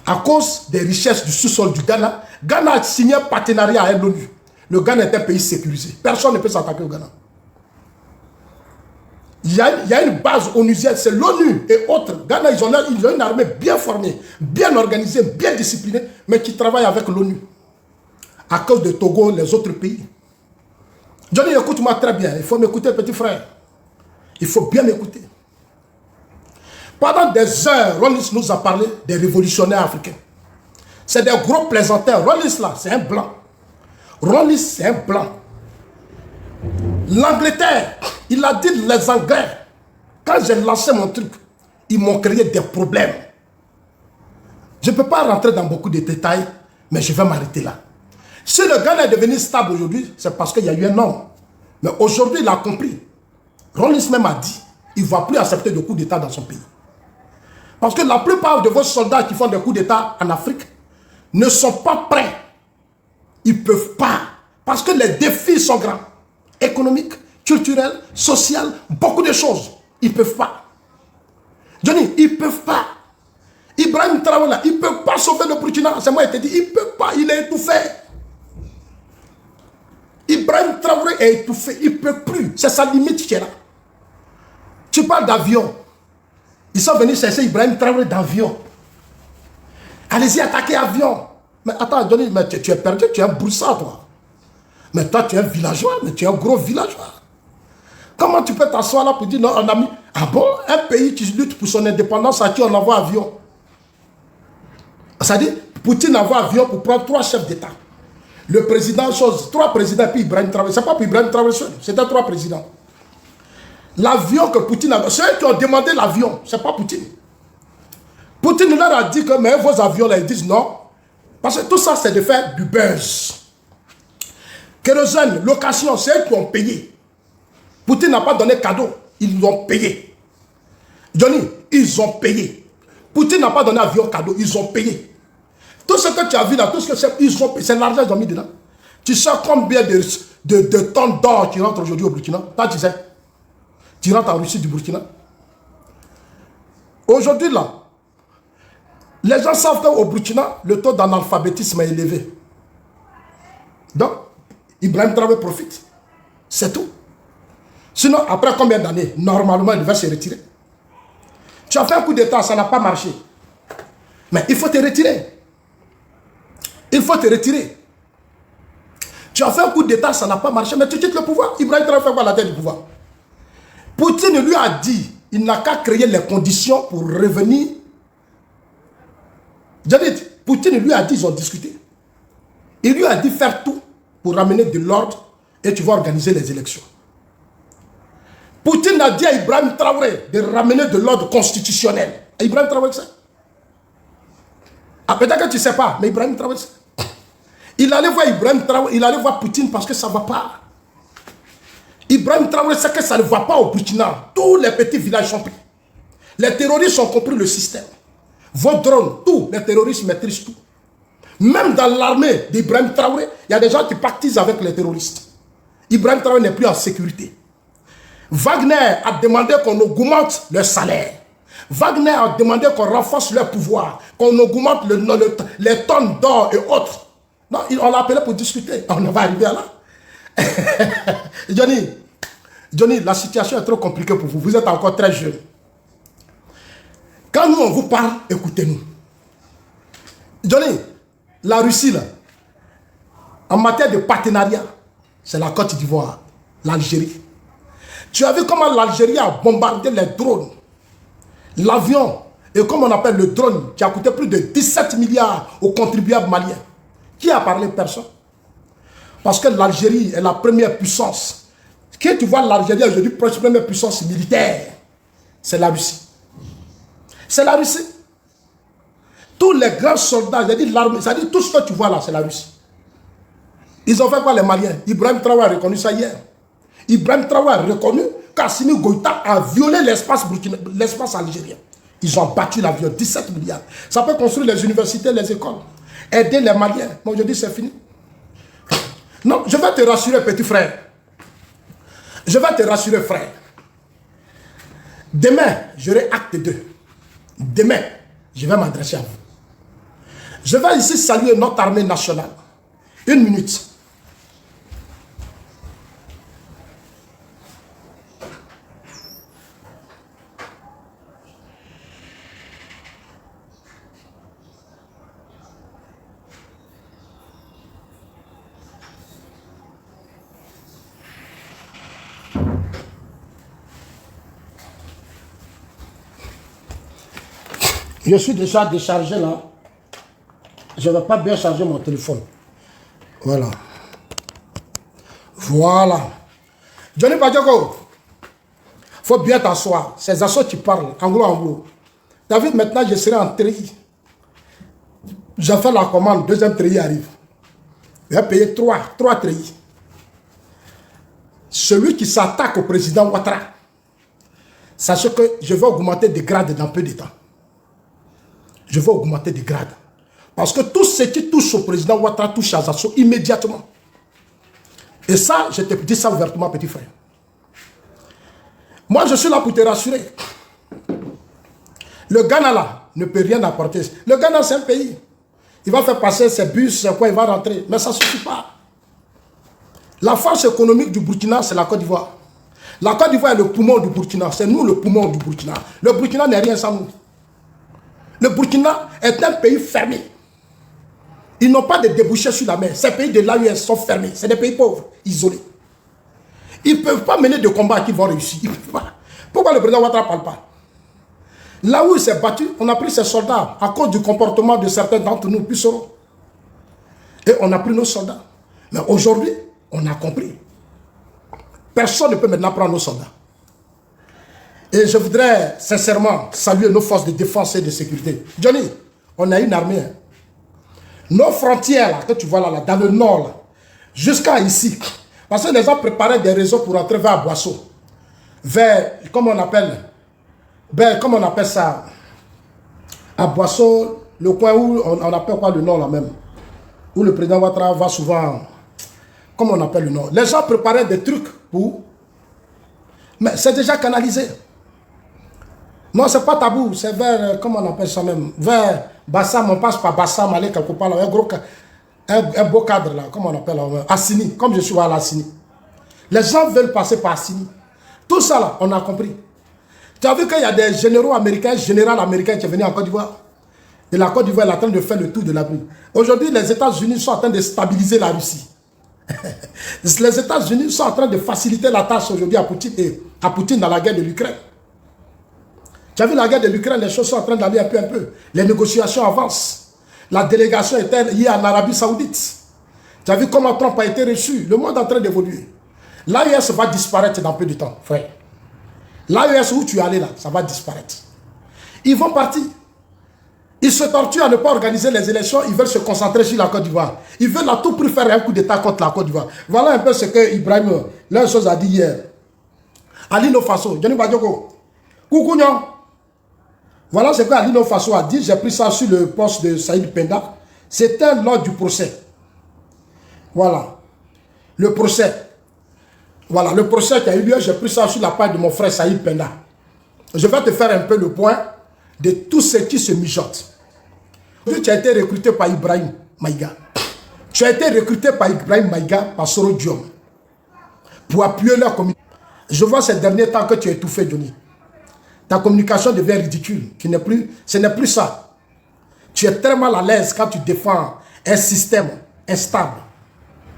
À cause des richesses du sous-sol du Ghana, Ghana a signé un partenariat avec l'ONU. Le Ghana est un pays sécurisé. Personne ne peut s'attaquer au Ghana. Il y a une base onusienne, c'est l'ONU et autres. Ghana, ils ont une armée bien formée, bien organisée, bien disciplinée, mais qui travaille avec l'ONU. À cause de Togo, les autres pays. Johnny, écoute-moi très bien. Il faut m'écouter, petit frère. Il faut bien m'écouter. Pendant des heures, Rawlings nous a parlé des révolutionnaires africains. C'est des gros plaisanteurs. Rawlings, là, c'est un blanc. Rawlings, c'est un blanc. L'Angleterre, il a dit les Anglais. Quand j'ai lancé mon truc, ils m'ont créé des problèmes. Je ne peux pas rentrer dans beaucoup de détails, mais je vais m'arrêter là. Si le Ghana est devenu stable aujourd'hui, c'est parce qu'il y a eu un homme. Mais aujourd'hui, il a compris. Rawlings même a dit, il ne va plus accepter de coups d'État dans son pays. Parce que la plupart de vos soldats qui font des coups d'État en Afrique ne sont pas prêts. Ils ne peuvent pas. Parce que les défis sont grands. Économiques, culturels, sociaux, beaucoup de choses. Ils ne peuvent pas. Johnny, ils ne peuvent pas. Ibrahim Traoré, il ne peut pas sauver le Burkina. C'est moi qui te dis, il ne peut pas. Il est étouffé. Ibrahim Traoré est étouffé. Il ne peut plus. C'est sa limite qui est là. Tu parles d'avion. Ils sont venus chercher Ibrahim Traoré d'avion. Allez-y, attaquez avion. Mais attends, Johnny, mais tu es perdu, tu es un broussard, toi. Mais toi, tu es un villageois, mais tu es un gros villageois. Comment tu peux t'asseoir là pour dire, non, on a mis... Ah bon, un pays qui lutte pour son indépendance, à qui on envoie avion? C'est-à-dire, Poutine envoie avion pour prendre 3 chefs d'État. Le président, 3 présidents, puis Ibrahim Traoré. C'est pas pour Ibrahim Traoré seul, c'était 3 présidents. L'avion que Poutine a... Ceux qui ont demandé l'avion, c'est pas Poutine. Poutine leur a dit que, mais vos avions, là, ils disent non. Parce que tout ça, c'est de faire du buzz. Kérosène, location, c'est eux qui ont payé. Poutine n'a pas donné cadeau, ils l'ont payé. Johnny, ils ont payé. Poutine n'a pas donné avion cadeau, ils ont payé. Tout ce que tu as vu là, tout ce que c'est, ils ont payé. C'est l'argent qu'ils ont mis dedans. Tu sais combien de tonnes d'or qui rentrent aujourd'hui au Burkina? Toi, tu sais. Tu rentres en Russie du Burkina. Aujourd'hui, là, les gens savent qu'au Burkina, le taux d'analphabétisme est élevé. Donc, Ibrahim Traoré profite. C'est tout. Sinon, après combien d'années, normalement, il devait se retirer. Tu as fait un coup d'État, ça n'a pas marché. Mais il faut te retirer. Il faut te retirer. Tu as fait un coup d'État, ça n'a pas marché, mais tu quittes le pouvoir. Ibrahim Traoré fait quoi à la tête du pouvoir? Poutine lui a dit, il n'a qu'à créer les conditions pour revenir. Jadid, Poutine lui a dit, ils ont discuté. Il lui a dit faire tout pour ramener de l'ordre et tu vas organiser les élections. Poutine a dit à Ibrahim Traoré de ramener de l'ordre constitutionnel. Et Ibrahim Traoré sait. Ah, peut-être que tu ne sais pas, mais Ibrahim Traoré sait. Il allait voir Ibrahim Traoré, il allait voir Poutine parce que ça ne va pas. Ibrahim Traoré sait que ça ne va pas au Burkina. Tous les petits villages sont pris. Les terroristes ont compris le système. Vos drones, tous les terroristes maîtrisent tout. Même dans l'armée d'Ibrahim Traoré, il y a des gens qui pactisent avec les terroristes. Ibrahim Traoré n'est plus en sécurité. Wagner a demandé qu'on augmente leur salaire. Wagner a demandé qu'on renforce leur pouvoir, qu'on augmente les tonnes d'or et autres. Non, on l'a appelé pour discuter. On va arriver à là. Johnny, la situation est trop compliquée pour vous. Vous êtes encore très jeune. Quand nous, on vous parle, écoutez-nous. Johnny, la Russie, là, en matière de partenariat, c'est la Côte d'Ivoire, l'Algérie. Tu as vu comment l'Algérie a bombardé les drones, l'avion, et comme on appelle le drone, qui a coûté plus de 17 milliards aux contribuables maliens. Qui a parlé? Personne. Parce que l'Algérie est la première puissance. Quand tu vois l'Algérie aujourd'hui, la première puissance militaire, c'est la Russie. C'est la Russie. Tous les grands soldats, j'ai dit l'armée, c'est-à-dire tout ce que tu vois là, c'est la Russie. Ils ont fait quoi les Maliens? Ibrahim Traoré a reconnu ça hier. Ibrahim Traoré a reconnu qu'Assimi Goïta a violé l'espace algérien. Ils ont battu l'avion, 17 milliards. Ça peut construire les universités, les écoles, aider les Maliens. Mais aujourd'hui, c'est fini. Non, je vais te rassurer, petit frère. Je vais te rassurer, frère. Demain, j'aurai acte 2. Demain, je vais m'adresser à vous. Je vais ici saluer notre armée nationale. Une minute. Je suis déjà déchargé là. Je ne vais pas bien charger mon téléphone. Voilà. Voilà. Johnny Badiago, il faut bien t'asseoir. Ces assauts, tu parles. Anglo. David, maintenant, je serai en treillis. J'ai fait la commande. Deuxième treillis arrive. Il va payer 3 treillis. Celui qui s'attaque au président Ouattara, sachez que je vais augmenter des grades dans peu de temps. Je vais augmenter des grades. Parce que tout ce qui touche au président Ouattara touche à Zasso immédiatement. Et ça, je te dis ça ouvertement, petit frère. Moi, je suis là pour te rassurer. Le Ghana, là, ne peut rien apporter. Le Ghana, c'est un pays. Il va faire passer ses bus, c'est quoi, il va rentrer. Mais ça ne suffit pas. La force économique du Burkina, c'est la Côte d'Ivoire. La Côte d'Ivoire est le poumon du Burkina. C'est nous le poumon du Burkina. Le Burkina n'est rien sans nous. Le Burkina est un pays fermé. Ils n'ont pas de débouchés sur la mer. Ces pays de l'AUS sont fermés. C'est des pays pauvres, isolés. Ils ne peuvent pas mener de combat qui vont réussir. Ils ne peuvent pas. Pourquoi le président Ouattara ne parle pas? Là où il s'est battu, on a pris ses soldats à cause du comportement de certains d'entre nous, plus seulement. Et on a pris nos soldats. Mais aujourd'hui, on a compris. Personne ne peut maintenant prendre nos soldats. Et je voudrais sincèrement saluer nos forces de défense et de sécurité. Johnny, on a une armée. Hein. Nos frontières, là, que tu vois là, dans le nord, jusqu'à ici. Parce que les gens préparaient des réseaux pour entrer vers Boisseau. Vers, comment on appelle ça? À Boisseau, le coin où on appelle quoi le nord là même? Où le président Ouattara va souvent. Comment on appelle le nord? Les gens préparaient des trucs pour. Mais c'est déjà canalisé. Non, c'est pas tabou, c'est vers, comment on appelle ça même, vers Bassam, on passe par Bassam, aller quelque part, là, un beau cadre là, comment on appelle là, Assini, comme je suis à l'Assini. Les gens veulent passer par Assini. Tout ça là, on a compris. Tu as vu qu'il y a des généraux américains, général américain qui est venu en Côte d'Ivoire. Et la Côte d'Ivoire est en train de faire le tour de la ville. Aujourd'hui, les États-Unis sont en train de stabiliser la Russie. Les États-Unis sont en train de faciliter la tâche aujourd'hui à Poutine dans la guerre de l'Ukraine. Tu as vu la guerre de l'Ukraine, les choses sont en train d'aller un peu. Les négociations avancent. La délégation était liée en Arabie Saoudite. Tu as vu comment Trump a été reçu. Le monde est en train d'évoluer. L'AES va disparaître dans peu de temps, frère. L'AES où tu es allé là, ça va disparaître. Ils vont partir. Ils se torturent à ne pas organiser les élections. Ils veulent se concentrer sur la Côte d'Ivoire. Ils veulent à tout prix faire un coup d'État contre la Côte d'Ivoire. Voilà un peu ce que Ibrahim, l'une chose a dit hier. Alino Faso, Johnny Badiago. Coucou, non. Voilà ce que Alino Faso a dit. J'ai pris ça sur le poste de Saïd Penda. C'était lors du procès. Voilà. Le procès. Voilà, le procès qui a eu lieu, j'ai pris ça sur la page de mon frère Saïd Penda. Je vais te faire un peu le point de tous ceux qui se mijotent. Tu as été recruté par Ibrahim Maïga. Tu as été recruté par Ibrahim Maïga, par Soro Diom, pour appuyer leur communication. Je vois ces derniers temps que tu es étouffé, Johnny. Ta communication devient ridicule. Ce n'est plus ça. Tu es très mal à l'aise quand tu défends un système instable.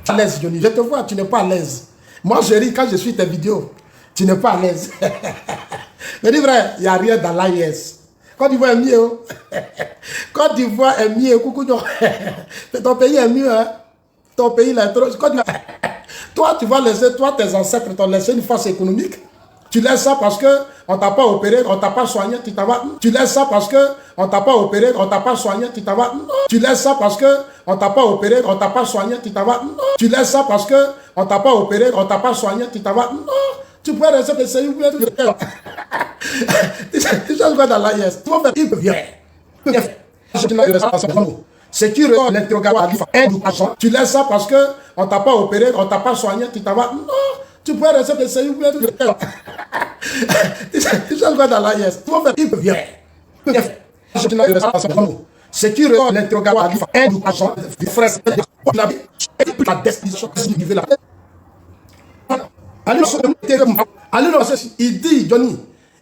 À l'aise, Johnny. Je te vois, tu n'es pas à l'aise. Moi, je ris quand je suis tes vidéos. Tu n'es pas à l'aise. Je dis vrai, il n'y a rien dans l'AIS. Côte d'Ivoire est mieux. Côte d'Ivoire est mieux. Coucou, ton pays est mieux. Hein? Ton pays là est trop. Toi, tu vas laisser, toi, tes ancêtres t'ont laissé une force économique. Tu laisses ça parce qu'on ne t'a pas opéré, on ne t'a pas soigné, tu t'en vas. Tu laisses ça parce qu'on ne t'a pas opéré, on ne t'a pas soigné, tu t'en vas. Tu laisses ça parce qu'on ne t'a pas opéré, on ne t'a pas soigné, tu t'en vas. Tu laisses ça parce qu'on ne t'a pas opéré, on ne t'a pas soigné, tu t'en vas. Tu pourrais rester de CI ou bien tu changes quoi dans l'AIS. Tu vas faire, il peut bien. C'est qui répond l'interrogatoire, tu laisses ça parce qu'on ne t'a pas opéré, on ne t'a pas soigné, tu t'en vas. Non, tu pourrais rester de CI ou bien tu changes quoi dans l'AIS. Tu vas faire, il peut bien. C'est qui répond l'interrogatoire, la destination là. Il dit, Johnny,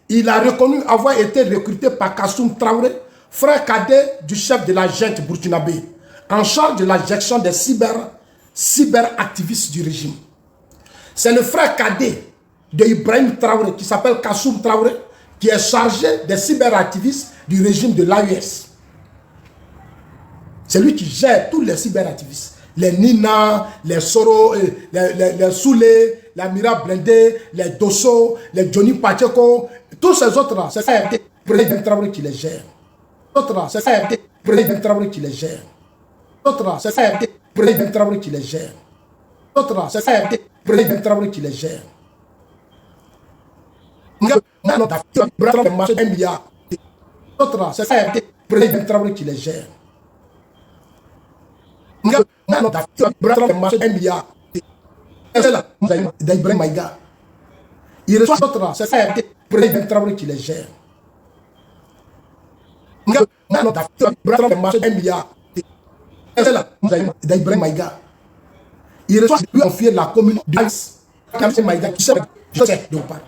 il a reconnu avoir été recruté par Kassoum Traoré, frère cadet du chef de la junte burkinabé, en charge de la gestion des cyberactivistes du régime. C'est le frère cadet de Ibrahim Traoré, qui s'appelle Kassoum Traoré, qui est chargé des cyberactivistes du régime de l'AES. C'est lui qui gère tous les cyberactivistes. Les Nina, les Soro, les Soulé, les Mira Blindé, les Dosso, les Johnny Pacheco, tous ces autres-là, c'est le président Traoré qui les gère. D'autres, c'est le président Traoré qui les gère. D'autres, c'est le président Traoré qui les gère. D'autres, c'est le président Traoré qui les gère. D'autres, c'est le président Traoré qui les gère. d'Ibrahim Maïga. Il reçoit d'autres, c'est ça, le président Traoré qui les gère. d'Ibrahim Maïga. Il reçoit lui confier la commune d'Ice. Maïga qui sait de où parle.